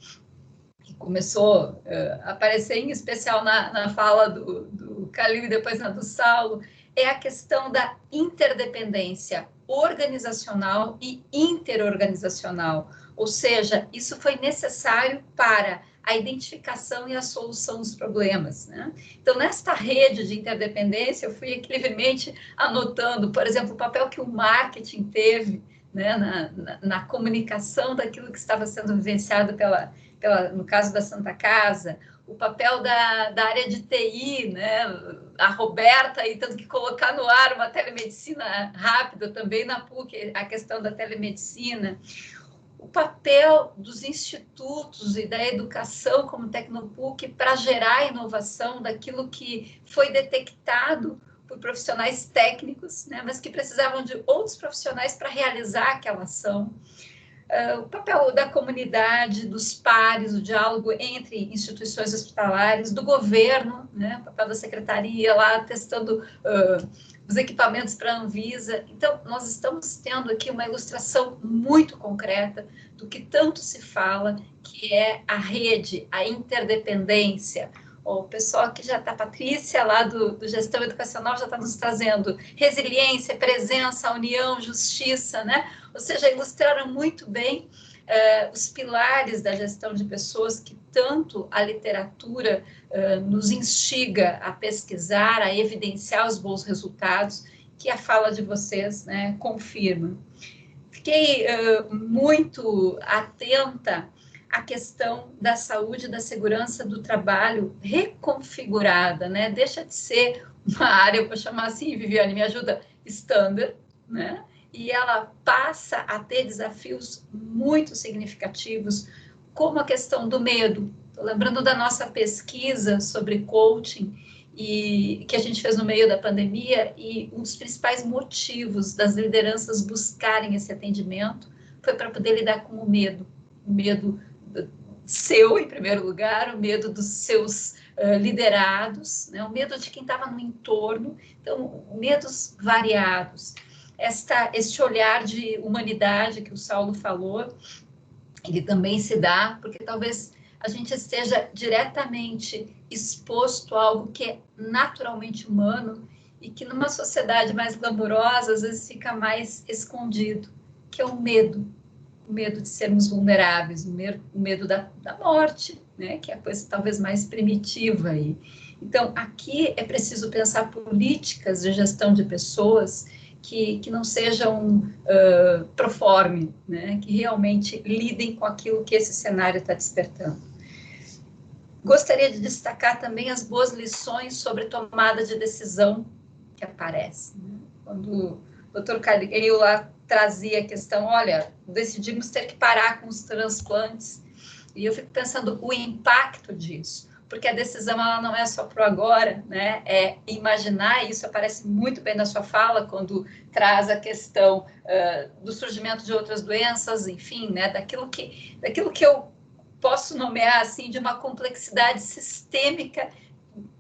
que começou a aparecer em especial na fala do Calil e depois na do Saulo, é a questão da interdependência organizacional e interorganizacional. Ou seja, isso foi necessário para a identificação e a solução dos problemas, né? Então, nesta rede de interdependência, eu fui aqui livremente anotando, por exemplo, o papel que o marketing teve, né, na comunicação daquilo que estava sendo vivenciado no caso da Santa Casa, o papel da área de TI, né, a Roberta, aí, tanto que colocar no ar uma telemedicina rápida, também na PUC, a questão da telemedicina, o papel dos institutos e da educação como Tecnopuc para gerar inovação daquilo que foi detectado por profissionais técnicos, né, mas que precisavam de outros profissionais para realizar aquela ação. O papel da comunidade, dos pares, o diálogo entre instituições hospitalares, do governo, né, o papel da secretaria lá testando os equipamentos para a Anvisa. Então, nós estamos tendo aqui uma ilustração muito concreta do que tanto se fala, que é a rede, a interdependência. O pessoal aqui já está, Patrícia, lá do Gestão Educacional, já está nos trazendo resiliência, presença, união, justiça, né? Ou seja, ilustraram muito bem os pilares da gestão de pessoas que tanto a literatura nos instiga a pesquisar, a evidenciar os bons resultados, que a fala de vocês, né, confirma. Fiquei muito atenta à questão da saúde e da segurança do trabalho reconfigurada, né? Deixa de ser uma área, eu vou chamar assim, Viviane, me ajuda, standard, né? E ela passa a ter desafios muito significativos, como a questão do medo. Estou lembrando da nossa pesquisa sobre coaching, e que a gente fez no meio da pandemia, e um dos principais motivos das lideranças buscarem esse atendimento foi para poder lidar com o medo seu, em primeiro lugar, o medo dos seus liderados, né? O medo de quem estava no entorno, então, medos variados. Este olhar de humanidade que o Saulo falou, ele também se dá, porque talvez a gente esteja diretamente exposto a algo que é naturalmente humano e que numa sociedade mais glamurosa, às vezes fica mais escondido, que é o medo de sermos vulneráveis, o medo da morte, né, que é a coisa talvez mais primitiva aí. Então, aqui é preciso pensar políticas de gestão de pessoas que não sejam proforme, né, que realmente lidem com aquilo que esse cenário está despertando. Gostaria de destacar também as boas lições sobre tomada de decisão que aparecem, né? Quando o Dr. Calil lá trazia a questão, olha, decidimos ter que parar com os transplantes, e eu fico pensando o impacto disso, porque a decisão ela não é só para o agora, né? É imaginar, isso aparece muito bem na sua fala, quando traz a questão do surgimento de outras doenças, enfim, né? Daquilo que eu posso nomear assim de uma complexidade sistêmica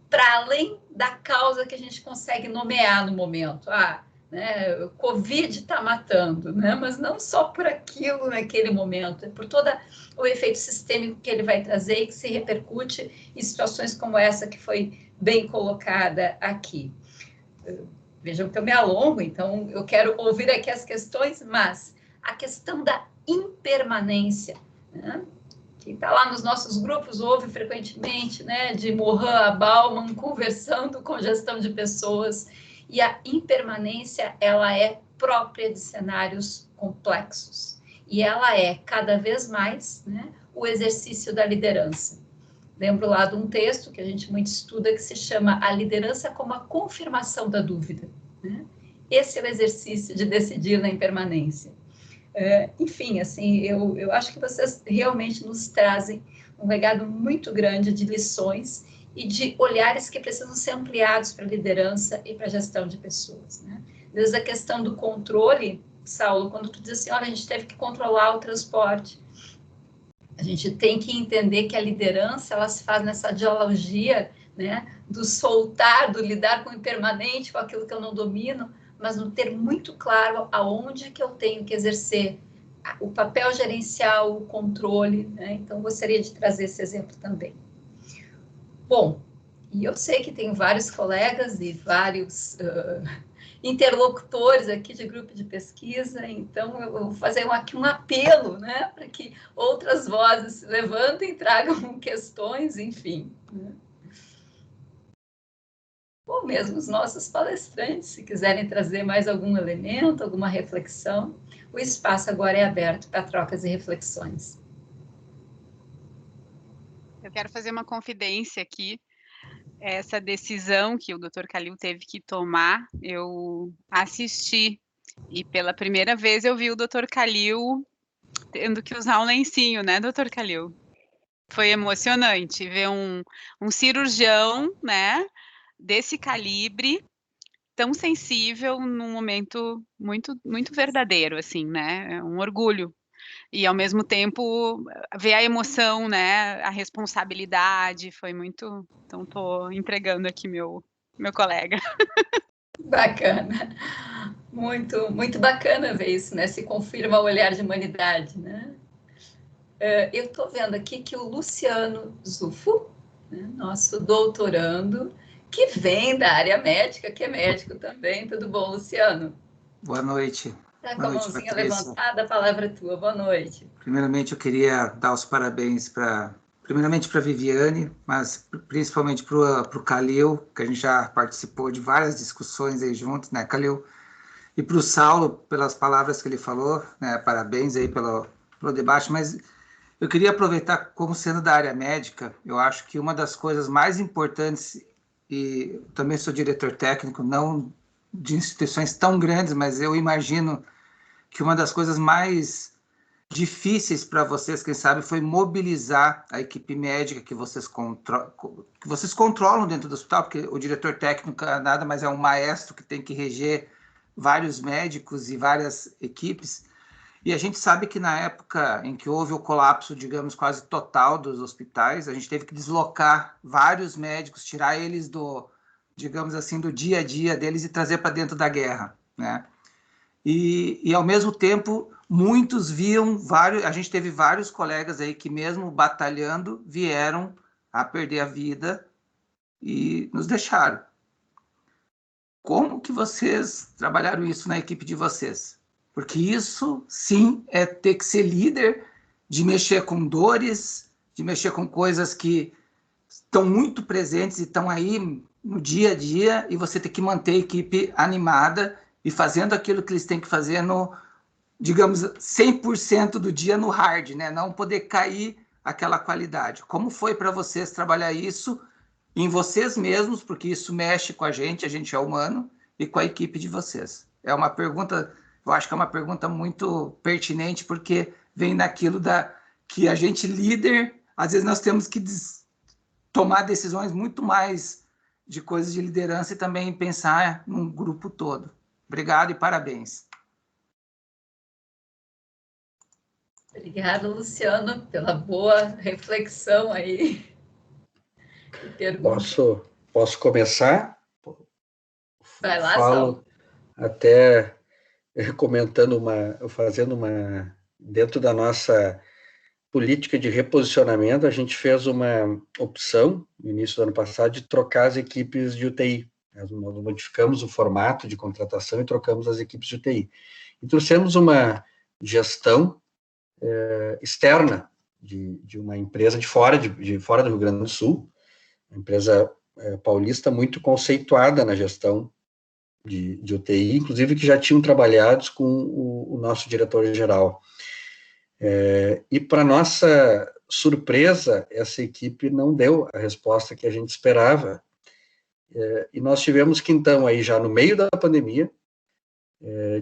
para além da causa que a gente consegue nomear no momento. Né, o Covid está matando, né, mas não só por aquilo naquele momento, é por todo o efeito sistêmico que ele vai trazer e que se repercute em situações como essa que foi bem colocada aqui. Vejam que eu me alongo, então eu quero ouvir aqui as questões, mas a questão da impermanência, né? Quem está lá nos nossos grupos ouve frequentemente, né, de Mohan a Bauman conversando com gestão de pessoas, e a impermanência, ela é própria de cenários complexos, e ela é, cada vez mais, né, o exercício da liderança. Lembro lá de um texto que a gente muito estuda, que se chama A Liderança como a Confirmação da Dúvida, né? Esse é o exercício de decidir na impermanência. Enfim, assim, eu acho que vocês realmente nos trazem um legado muito grande de lições e de olhares que precisam ser ampliados para a liderança e para a gestão de pessoas, né? Desde a questão do controle, Saulo, quando tu diz assim, olha, a gente teve que controlar o transporte, a gente tem que entender que a liderança, ela se faz nessa dialogia, né, do soltar, do lidar com o impermanente, com aquilo que eu não domino, mas no ter muito claro aonde que eu tenho que exercer o papel gerencial, o controle, né? Então, gostaria de trazer esse exemplo também. Bom, e eu sei que tem vários colegas e vários interlocutores aqui de grupo de pesquisa, então eu vou fazer aqui um apelo, né, para que outras vozes se levantem, tragam questões, enfim, né? Ou mesmo os nossos palestrantes, se quiserem trazer mais algum elemento, alguma reflexão, o espaço agora é aberto para trocas e reflexões. Eu quero fazer uma confidência aqui. Essa decisão que o Dr. Calil teve que tomar, eu assisti, e pela primeira vez eu vi o Dr. Calil tendo que usar um lencinho, né, Dr. Calil? Foi emocionante ver um cirurgião, né, desse calibre, tão sensível, num momento muito, muito verdadeiro, assim, né, é um orgulho. E, ao mesmo tempo, ver a emoção, né, a responsabilidade, foi muito... Então, estou entregando aqui meu colega. Bacana. Muito, muito bacana ver isso, né? Se confirma o olhar de humanidade, né? Eu estou vendo aqui que o Luciano Zufo, né, nosso doutorando, que vem da área médica, que é médico também. Tudo bom, Luciano? Boa noite. Está com Boa a noite, mãozinha Patrícia. levantada, a palavra é tua. Boa noite. Primeiramente, eu queria dar os parabéns primeiramente para a Viviane, mas principalmente para o Calil, que a gente já participou de várias discussões aí juntos, né, Calil? E para o Saulo, pelas palavras que ele falou, né, parabéns aí pelo debate, mas eu queria aproveitar, como sendo da área médica, eu acho que uma das coisas mais importantes, e também sou diretor técnico, não de instituições tão grandes, mas eu imagino que uma das coisas mais difíceis para vocês, quem sabe, foi mobilizar a equipe médica que vocês controlam dentro do hospital, porque o diretor técnico nada mais é um maestro que tem que reger vários médicos e várias equipes. E a gente sabe que na época em que houve o colapso, digamos, quase total dos hospitais, a gente teve que deslocar vários médicos, tirar eles do, digamos assim, do dia a dia deles e trazer para dentro da guerra, né? E ao mesmo tempo, muitos viam, a gente teve vários colegas aí que mesmo batalhando, vieram a perder a vida e nos deixaram. Como que vocês trabalharam isso na equipe de vocês? Porque isso, sim, é ter que ser líder, de mexer com dores, de mexer com coisas que estão muito presentes e estão aí no dia a dia, e você tem que manter a equipe animada e fazendo aquilo que eles têm que fazer no, digamos, 100% do dia no hard, né? Não poder cair aquela qualidade. Como foi para vocês trabalhar isso em vocês mesmos, porque isso mexe com a gente é humano, e com a equipe de vocês? É uma pergunta, eu acho que é uma pergunta muito pertinente, porque vem naquilo que a gente líder, às vezes nós temos que tomar decisões muito mais de coisas de liderança e também pensar num grupo todo. Obrigado e parabéns. Obrigada, Luciano, pela boa reflexão aí. Posso começar? Vai lá, Falo até fazendo dentro da nossa política de reposicionamento, a gente fez uma opção no início do ano passado de trocar as equipes de UTI. Nós modificamos o formato de contratação e trocamos as equipes de UTI. E trouxemos uma gestão externa de uma empresa de fora do Rio Grande do Sul, uma empresa paulista muito conceituada na gestão de UTI, inclusive que já tinham trabalhado com o nosso diretor-geral. E, para nossa surpresa, essa equipe não deu a resposta que a gente esperava. E nós tivemos que, então, aí já no meio da pandemia,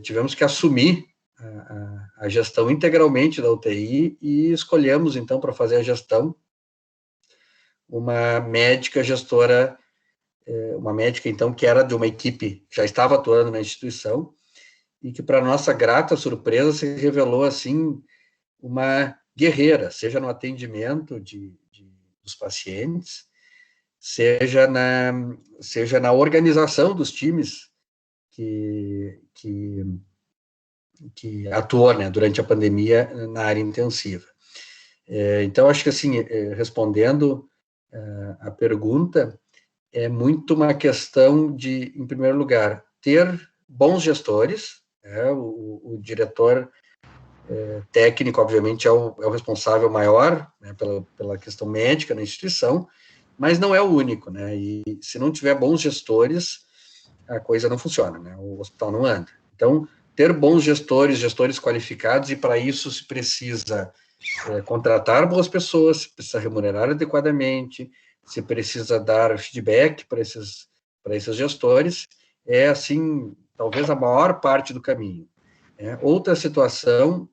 tivemos que assumir a gestão integralmente da UTI e escolhemos, então, para fazer a gestão, uma médica gestora, uma médica, então, que era de uma equipe, já estava atuando na instituição, e que, para nossa grata surpresa, se revelou, assim, uma guerreira, seja no atendimento dos pacientes, seja na organização dos times que atuou, né, durante a pandemia na área intensiva. Então, acho que, assim, respondendo a pergunta, é muito uma questão de, em primeiro lugar, ter bons gestores, o diretor técnico, obviamente, é o responsável maior, né, pela questão médica na instituição, mas não é o único, né? E se não tiver bons gestores, a coisa não funciona, né? O hospital não anda. Então, ter bons gestores qualificados, e para isso se precisa contratar boas pessoas, se precisa remunerar adequadamente, se precisa dar feedback para esses gestores, assim, talvez a maior parte do caminho. Outra situação,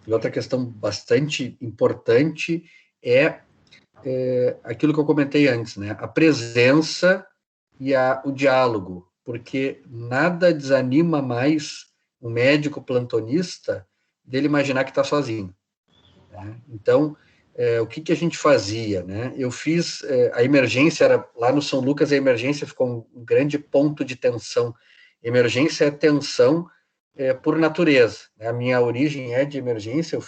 e outra questão bastante importante é aquilo que eu comentei antes, né? A presença e o diálogo, porque nada desanima mais um médico plantonista dele imaginar que está sozinho, né? Então, o que a gente fazia, né? Eu fiz a emergência, era lá no São Lucas, a emergência ficou um grande ponto de tensão. Emergência é tensão por natureza, né? A minha origem é de emergência,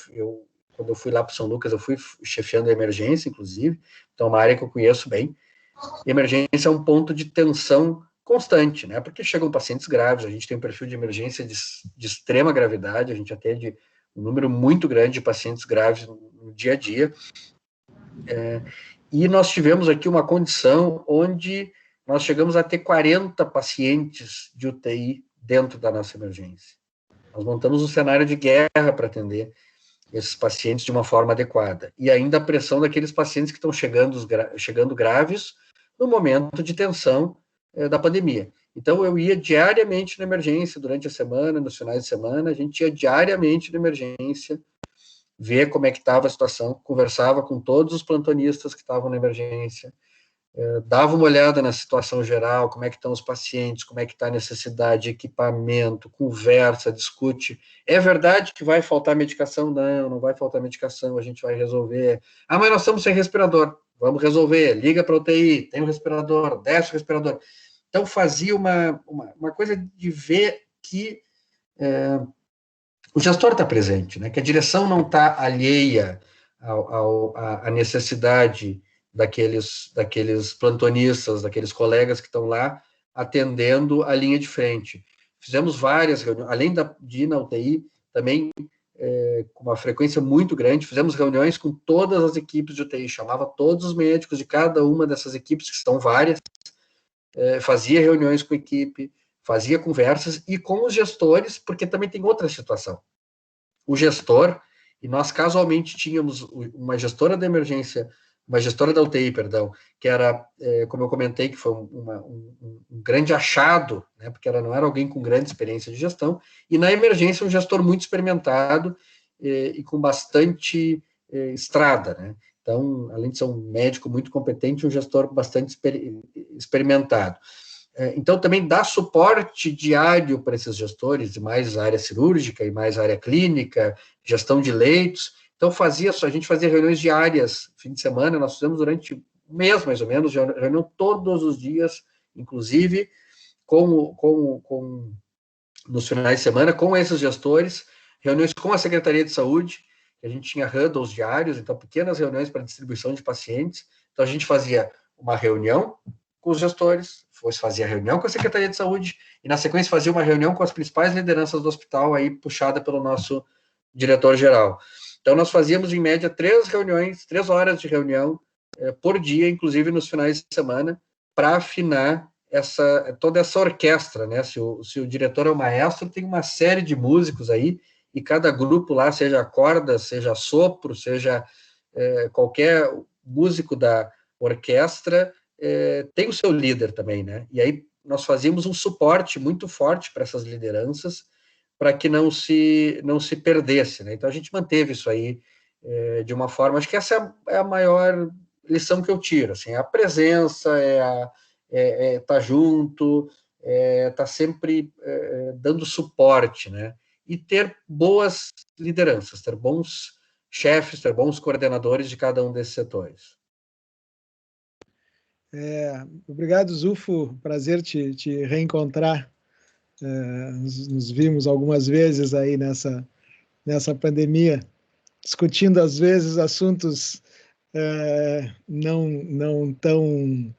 quando eu fui lá para São Lucas, eu fui chefiando a emergência, inclusive, então é uma área que eu conheço bem. Emergência é um ponto de tensão constante, né? Porque chegam pacientes graves, a gente tem um perfil de emergência de extrema gravidade, a gente atende um número muito grande de pacientes graves no dia a dia. E nós tivemos aqui uma condição onde nós chegamos a ter 40 pacientes de UTI dentro da nossa emergência. Nós montamos um cenário de guerra para atender esses pacientes de uma forma adequada. E ainda a pressão daqueles pacientes que estão chegando graves no momento de tensão da pandemia. Então, eu ia diariamente na emergência, durante a semana, nos finais de semana, a gente ia diariamente na emergência, ver como é que estava a situação, conversava com todos os plantonistas que estavam na emergência, dava uma olhada na situação geral, como é que estão os pacientes, como é que está a necessidade de equipamento, conversa, discute. É verdade que vai faltar medicação? Não, não vai faltar medicação, a gente vai resolver. Ah, mas nós estamos sem respirador. Vamos resolver, liga para a UTI, tem um respirador, desce o respirador. Então, fazia uma coisa de ver que o gestor está presente, né? Que a direção não está alheia à necessidade daqueles plantonistas, daqueles colegas que estão lá atendendo a linha de frente. Fizemos várias reuniões, além de ir na UTI, também com uma frequência muito grande, fizemos reuniões com todas as equipes de UTI, chamava todos os médicos de cada uma dessas equipes, que são várias, fazia reuniões com a equipe, fazia conversas, e com os gestores, porque também tem outra situação. O gestor, e nós casualmente tínhamos uma gestora da emergência, uma gestora da UTI, perdão, que era, como eu comentei, que foi um grande achado, né, porque ela não era alguém com grande experiência de gestão, e na emergência um gestor muito experimentado e com bastante estrada, né? Então, além de ser um médico muito competente, um gestor bastante experimentado. Então, também dá suporte diário para esses gestores, de mais área cirúrgica e mais área clínica, gestão de leitos. Então, a gente fazia reuniões diárias, fim de semana, nós fizemos durante um mês, mais ou menos, reunião todos os dias, inclusive, nos finais de semana, com esses gestores, reuniões com a Secretaria de Saúde, a gente tinha huddles diários, então, pequenas reuniões para distribuição de pacientes. Então, a gente fazia uma reunião com os gestores, fazia reunião com a Secretaria de Saúde, e, na sequência, fazia uma reunião com as principais lideranças do hospital, aí puxada pelo nosso diretor-geral. Então, nós fazíamos, em média, 3 horas de reunião por dia, inclusive nos finais de semana, para afinar toda essa orquestra, né? Se o diretor é o maestro, tem uma série de músicos aí, e cada grupo lá, seja corda, seja sopro, seja qualquer músico da orquestra, tem o seu líder também, né? E aí nós fazíamos um suporte muito forte para essas lideranças, para que não se perdesse, né? Então, a gente manteve isso aí de uma forma... Acho que essa é a maior lição que eu tiro, assim, a presença, tá junto, tá sempre dando suporte, né? E ter boas lideranças, ter bons chefes, ter bons coordenadores de cada um desses setores. Obrigado, Zufo, prazer te reencontrar. Nos vimos algumas vezes aí nessa pandemia, discutindo às vezes assuntos não tão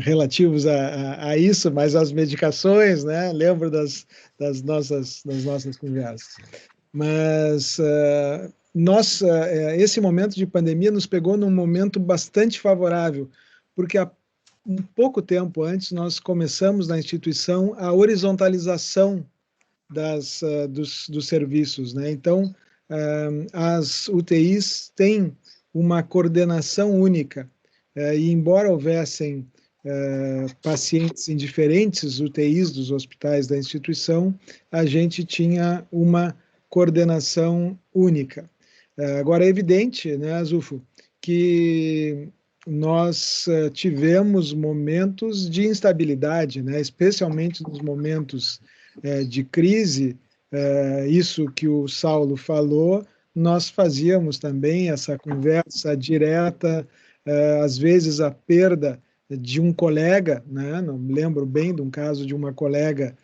relativos a isso, mas às medicações, né? Lembro das nossas conversas. Mas esse momento de pandemia nos pegou num momento bastante favorável, porque há um pouco tempo antes nós começamos na instituição a horizontalização dos serviços, né? Então, as UTIs têm uma coordenação única, e embora houvessem pacientes em diferentes UTIs dos hospitais da instituição, a gente tinha uma coordenação única. Agora, é evidente, né, Zufo, que nós tivemos momentos de instabilidade, né, especialmente nos momentos de crise, isso que o Saulo falou, nós fazíamos também essa conversa direta, às vezes a perda de um colega, né? Não me lembro bem de um caso de uma colega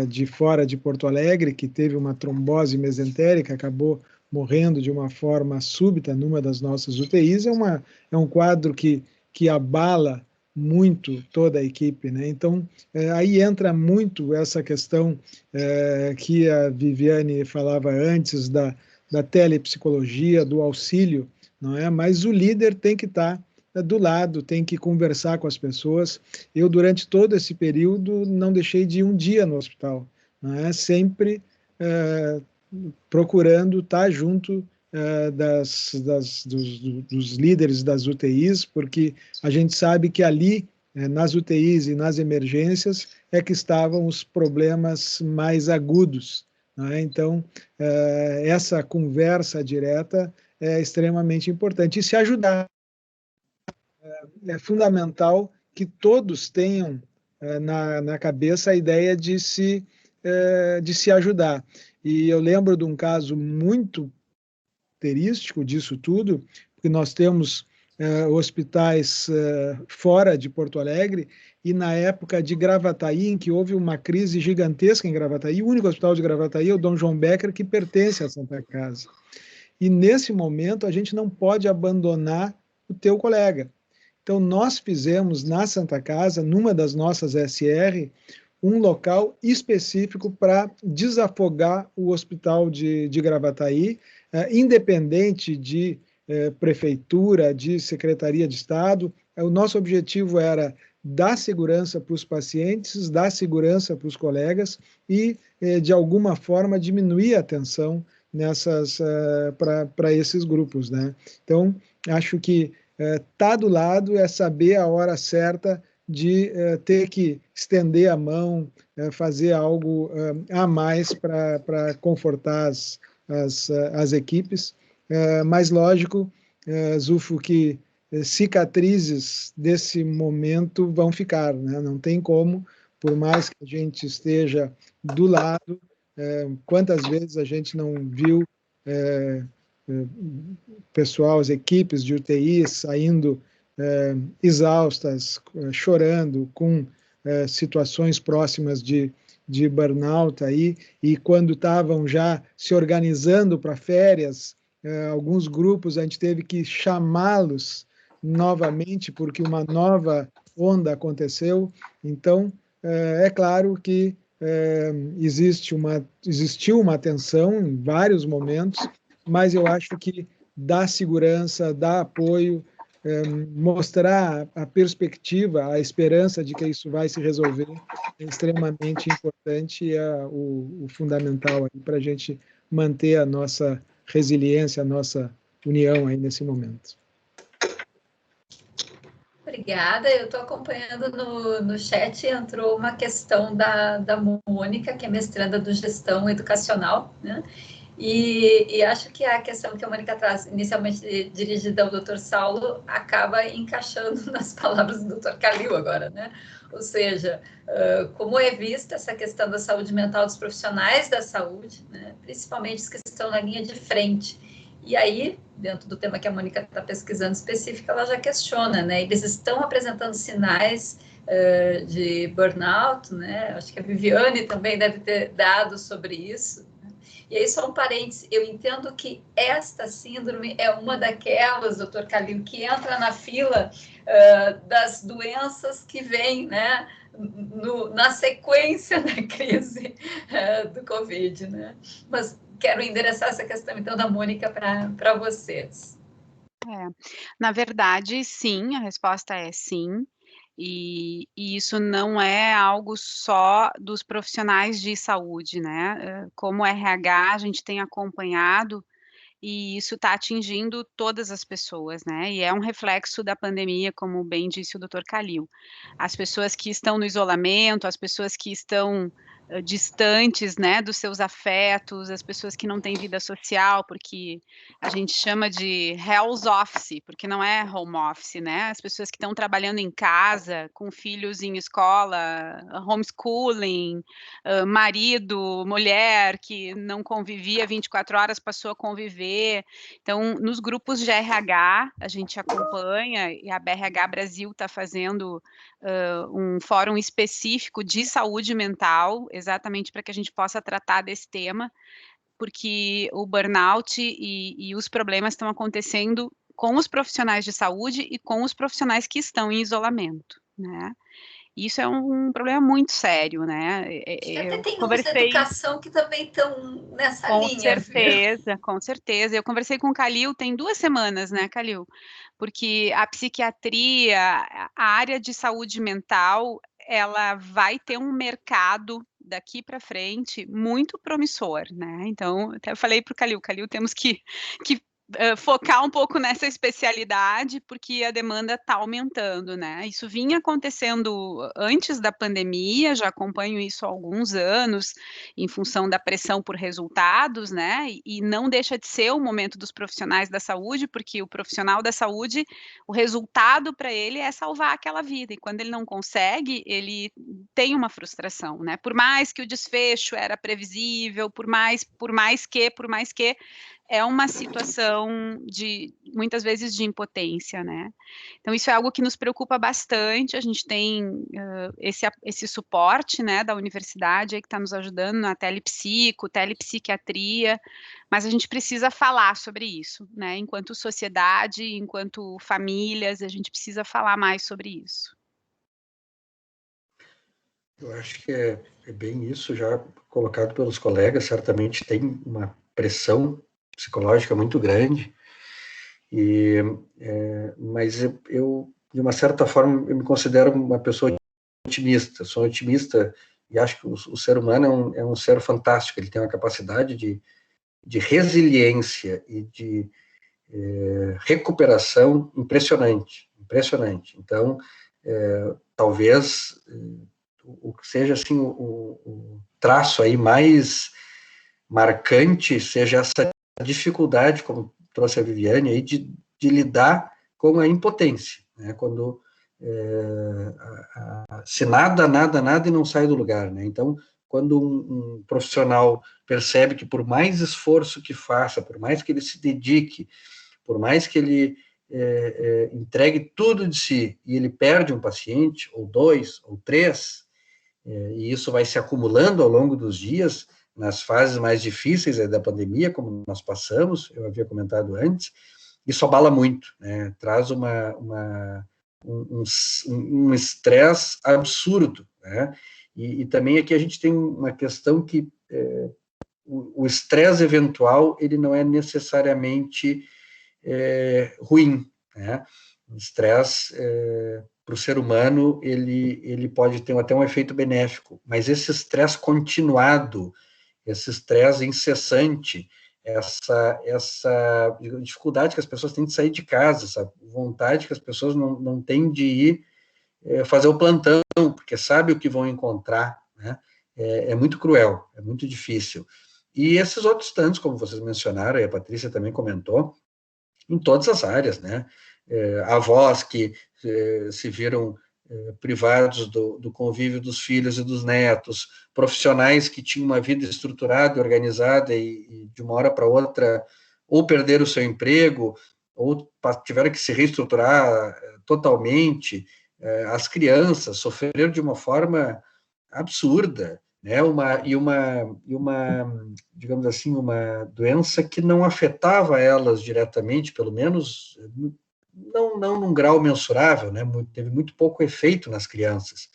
de fora de Porto Alegre que teve uma trombose mesentérica, acabou morrendo de uma forma súbita numa das nossas UTIs. É um quadro que abala muito toda a equipe, né? Então, aí entra muito essa questão que a Viviane falava antes da telepsicologia, do auxílio, não é? Mas o líder tem que estar do lado, tem que conversar com as pessoas. Eu, durante todo esse período, não deixei de ir um dia no hospital, não é? Sempre procurando estar junto dos líderes das UTIs, porque a gente sabe que ali, nas UTIs e nas emergências, é que estavam os problemas mais agudos, não é? Então, essa conversa direta é extremamente importante. E se ajudar, é fundamental que todos tenham na cabeça a ideia de se ajudar. E eu lembro de um caso muito característico disso tudo, porque nós temos hospitais fora de Porto Alegre, e na época de Gravataí, em que houve uma crise gigantesca em Gravataí, o único hospital de Gravataí é o Dom João Becker, que pertence à Santa Casa. E nesse momento a gente não pode abandonar o teu colega. Então nós fizemos na Santa Casa, numa das nossas SR, um local específico para desafogar o hospital de Gravataí, independente de prefeitura, de secretaria de Estado. O nosso objetivo era dar segurança para os pacientes, dar segurança para os colegas e, de alguma forma, diminuir a tensão para esses grupos, né? Então, acho que estar do lado é saber a hora certa de ter que estender a mão, fazer algo a mais para confortar as equipes. Mas, lógico, Zufo, que cicatrizes desse momento vão ficar, né? Não tem como, por mais que a gente esteja do lado, quantas vezes a gente não viu pessoal, as equipes de UTI saindo exaustas, chorando, com situações próximas de burnout aí, e quando estavam já se organizando para férias, alguns grupos a gente teve que chamá-los novamente porque uma nova onda aconteceu. Então, é claro que existiu uma tensão em vários momentos, mas eu acho que dar segurança, dar apoio, mostrar a perspectiva, a esperança de que isso vai se resolver é extremamente importante e é o fundamental para a gente manter a nossa resiliência, a nossa união aí nesse momento. Obrigada, eu estou acompanhando no chat, entrou uma questão da Mônica, que é mestranda do Gestão Educacional, né? E acho que a questão que a Mônica traz, inicialmente dirigida ao Dr. Saulo, acaba encaixando nas palavras do Dr. Calil agora, né? Ou seja, como é vista essa questão da saúde mental dos profissionais da saúde, né? Principalmente os que estão na linha de frente. E aí, dentro do tema que a Mônica está pesquisando específico, ela já questiona, né? Eles estão apresentando sinais de burnout, né? Acho que a Viviane também deve ter dados sobre isso. E aí, só um parênteses, eu entendo que esta síndrome é uma daquelas, doutor Calil, que entra na fila das doenças que vêm, né, na sequência da crise do Covid, né? Mas quero endereçar essa questão, então, da Mônica para vocês. Na verdade, sim, a resposta é sim. E isso não é algo só dos profissionais de saúde, né? Como RH, a gente tem acompanhado e isso está atingindo todas as pessoas, né? E é um reflexo da pandemia, como bem disse o Dr. Calil. As pessoas que estão no isolamento, as pessoas que estão distantes, né, dos seus afetos, as pessoas que não têm vida social, porque a gente chama de house office, porque não é home office, né, as pessoas que estão trabalhando em casa, com filhos em escola, homeschooling, marido, mulher que não convivia 24 horas, passou a conviver. Então, nos grupos de RH, a gente acompanha, e a BRH Brasil está fazendo um fórum específico de saúde mental, exatamente para que a gente possa tratar desse tema, porque o burnout e os problemas estão acontecendo com os profissionais de saúde e com os profissionais que estão em isolamento, né? Isso é um problema muito sério, né? Até tem uns da educação que também estão nessa linha. Com certeza. Eu conversei com o Calil tem 2 semanas, né, Calil? Porque a psiquiatria, a área de saúde mental, ela vai ter um mercado daqui para frente muito promissor, né? Então, até eu falei para o Calil, temos que focar um pouco nessa especialidade, porque a demanda está aumentando, né? Isso vinha acontecendo antes da pandemia, já acompanho isso há alguns anos, em função da pressão por resultados, né? E não deixa de ser o momento dos profissionais da saúde, porque o profissional da saúde, o resultado para ele é salvar aquela vida, e quando ele não consegue, ele tem uma frustração, né? Por mais que o desfecho era previsível, por mais que é uma situação de, muitas vezes, de impotência, né? Então, isso é algo que nos preocupa bastante, a gente tem esse suporte, né, da universidade, aí, que está nos ajudando na telepsiquiatria, mas a gente precisa falar sobre isso, né? Enquanto sociedade, enquanto famílias, a gente precisa falar mais sobre isso. Eu acho que é bem isso, já colocado pelos colegas, certamente tem uma pressão psicológica muito grande, mas eu, de uma certa forma, eu me considero uma pessoa otimista, sou otimista e acho que o ser humano é um ser fantástico, ele tem uma capacidade de resiliência e de recuperação impressionante. Então, talvez o que seja assim, o traço aí mais marcante seja essa dificuldade, como trouxe a Viviane, aí, de lidar com a impotência, né? Quando se nada e não sai do lugar, né? Então, quando um profissional percebe que por mais esforço que faça, por mais que ele se dedique, por mais que ele entregue tudo de si, e ele perde um paciente, ou 2, ou 3, e isso vai se acumulando ao longo dos dias, nas fases mais difíceis da pandemia, como nós passamos, eu havia comentado antes, isso abala muito, né? Traz um estresse absurdo, né? E também aqui a gente tem uma questão que o estresse eventual, ele não é necessariamente ruim, né? O estresse, para o ser humano, ele pode ter até um efeito benéfico, mas esse estresse continuado, esse estresse incessante, essa dificuldade que as pessoas têm de sair de casa, essa vontade que as pessoas não têm de ir fazer o plantão, porque sabe o que vão encontrar, né? É muito cruel, é muito difícil. E esses outros tantos, como vocês mencionaram, e a Patrícia também comentou, em todas as áreas, né? Avós que se viram privados do convívio dos filhos e dos netos, profissionais que tinham uma vida estruturada, organizada e de uma hora para outra ou perderam o seu emprego ou tiveram que se reestruturar totalmente, as crianças sofreram de uma forma absurda, né? Digamos assim, uma doença que não afetava elas diretamente, pelo menos não num grau mensurável, né? Teve muito pouco efeito nas crianças,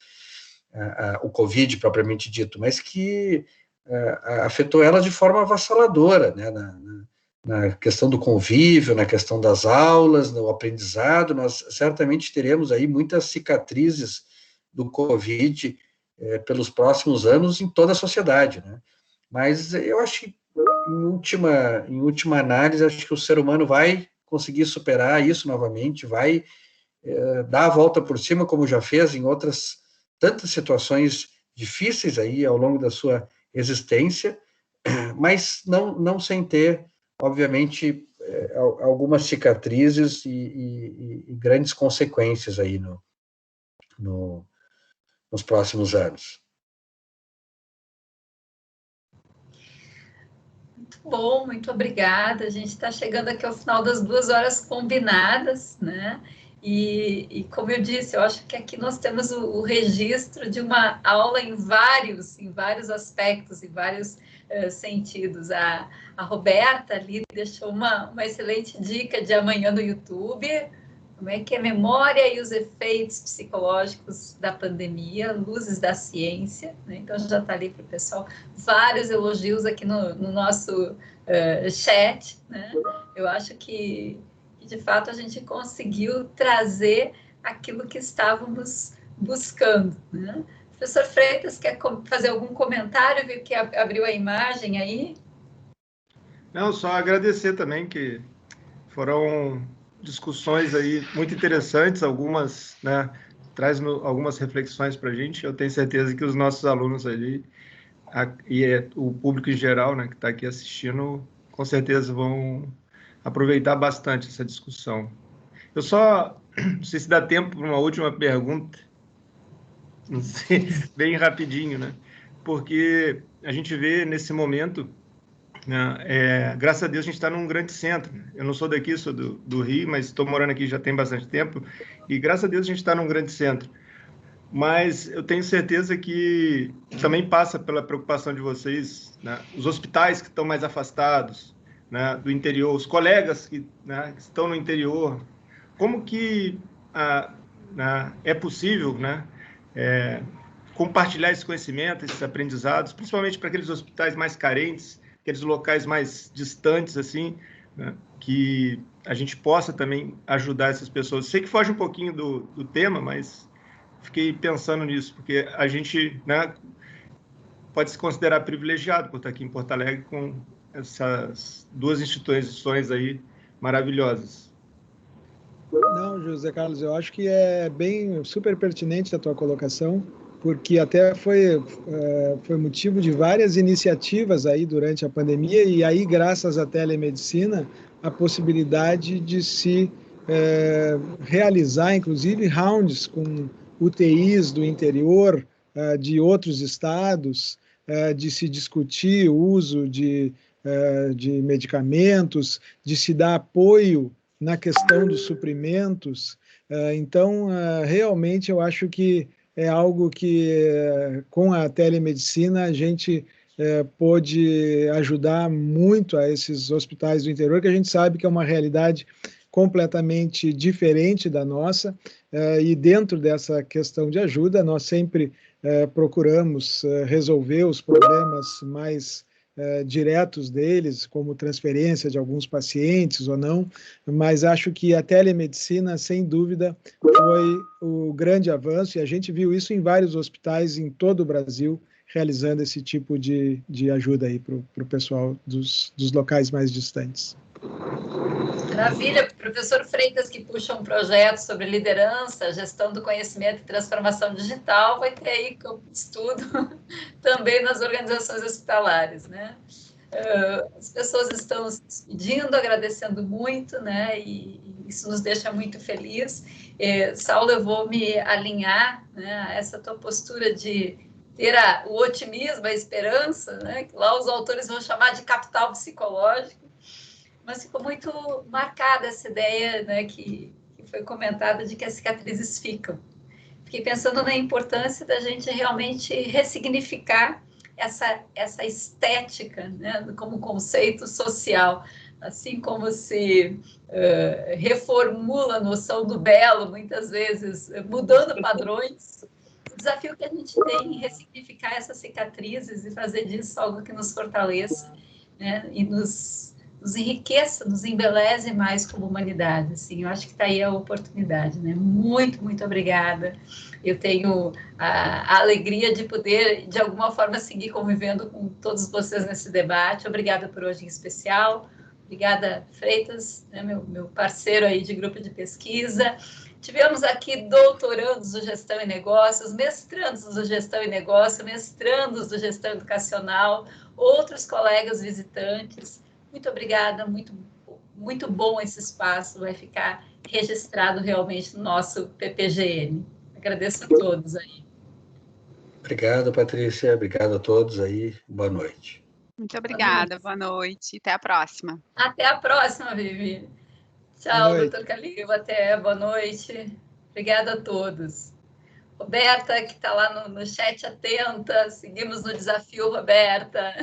o Covid propriamente dito, mas que afetou elas de forma avassaladora, né? Na questão do convívio, na questão das aulas, no aprendizado, nós certamente teremos aí muitas cicatrizes do Covid pelos próximos anos em toda a sociedade, né? Mas eu acho que, em última análise, acho que o ser humano vai conseguir superar isso novamente, vai dar a volta por cima, como já fez em outras tantas situações difíceis aí ao longo da sua existência, mas não sem ter, obviamente, algumas cicatrizes e grandes consequências aí nos próximos anos. Muito bom, muito obrigada. A gente está chegando aqui ao final das 2 horas combinadas, né? E como eu disse, eu acho que aqui nós temos o registro de uma aula em vários aspectos, em vários sentidos. A Roberta ali deixou uma excelente dica de amanhã no YouTube. Como é que é memória e os efeitos psicológicos da pandemia, luzes da ciência, né? Então já está ali para o pessoal, vários elogios aqui no nosso chat, né? Eu acho que de fato a gente conseguiu trazer aquilo que estávamos buscando, né? Professor Freitas, quer fazer algum comentário? Viu que abriu a imagem aí? Não, só agradecer também, que foram discussões aí muito interessantes, algumas, né, traz algumas reflexões para a gente. Eu tenho certeza que os nossos alunos ali, o público em geral, né, que está aqui assistindo, com certeza vão aproveitar bastante essa discussão. Eu só, não sei se dá tempo para uma última pergunta, não sei, bem rapidinho, né? Porque a gente vê nesse momento, né, graças a Deus a gente está num grande centro. Eu não sou daqui, sou do Rio, mas estou morando aqui já tem bastante tempo, e graças a Deus a gente está num grande centro. Mas eu tenho certeza que também passa pela preocupação de vocês, né, os hospitais que estão mais afastados, né, do interior, os colegas né, que estão no interior. Como que é possível, né, compartilhar esse conhecimento, esses aprendizados, principalmente para aqueles hospitais mais carentes, aqueles locais mais distantes, assim, né, que a gente possa também ajudar essas pessoas. Sei que foge um pouquinho do tema, mas fiquei pensando nisso, porque a gente, né, pode se considerar privilegiado por estar aqui em Porto Alegre com essas 2 instituições aí maravilhosas. Não, José Carlos, eu acho que é bem super pertinente a tua colocação, porque até foi motivo de várias iniciativas aí durante a pandemia, e aí, graças à telemedicina, a possibilidade de se realizar, inclusive, rounds com UTIs do interior, de outros estados, de se discutir o uso de medicamentos, de se dar apoio na questão dos suprimentos. Então, realmente, eu acho que é algo que, com a telemedicina, a gente pôde ajudar muito a esses hospitais do interior, que a gente sabe que é uma realidade completamente diferente da nossa, e dentro dessa questão de ajuda, nós sempre procuramos resolver os problemas mais diretos deles, como transferência de alguns pacientes ou não, mas acho que a telemedicina, sem dúvida, foi o grande avanço, e a gente viu isso em vários hospitais em todo o Brasil, realizando esse tipo de ajuda aí para o pessoal dos locais mais distantes. Maravilha, professor Freitas, que puxa um projeto sobre liderança, gestão do conhecimento e transformação digital, vai ter aí campo de estudo também nas organizações hospitalares, né? As pessoas estão se despedindo, agradecendo muito, né? E isso nos deixa muito feliz. Saulo, eu vou me alinhar, né, a essa tua postura de ter o otimismo, a esperança, né? Que lá os autores vão chamar de capital psicológico. Mas ficou muito marcada essa ideia, né, que foi comentada, de que as cicatrizes ficam. Fiquei pensando na importância da gente realmente ressignificar essa estética, né, como conceito social, assim como se reformula a noção do belo, muitas vezes, mudando padrões. O desafio que a gente tem em ressignificar essas cicatrizes e fazer disso algo que nos fortaleça, né, e nos enriqueça, nos embeleze mais como humanidade. Assim, eu acho que está aí a oportunidade, né? Muito, muito obrigada. Eu tenho a alegria de poder, de alguma forma, seguir convivendo com todos vocês nesse debate. Obrigada por hoje em especial. Obrigada, Freitas, né, meu parceiro aí de grupo de pesquisa. Tivemos aqui doutorandos do Gestão e Negócios, mestrandos do Gestão e Negócio, mestrandos do Gestão Educacional, outros colegas visitantes. Muito obrigada, muito bom esse espaço, vai ficar registrado realmente no nosso PPGN. Agradeço a todos aí. Obrigado, Patrícia. Obrigado a todos aí. Boa noite. Muito obrigada. Boa noite. Até a próxima. Até a próxima, Vivi. Tchau, doutor Calil. Até. Boa noite. Obrigada a todos. Roberta, que está lá no chat atenta. Seguimos no desafio, Roberta.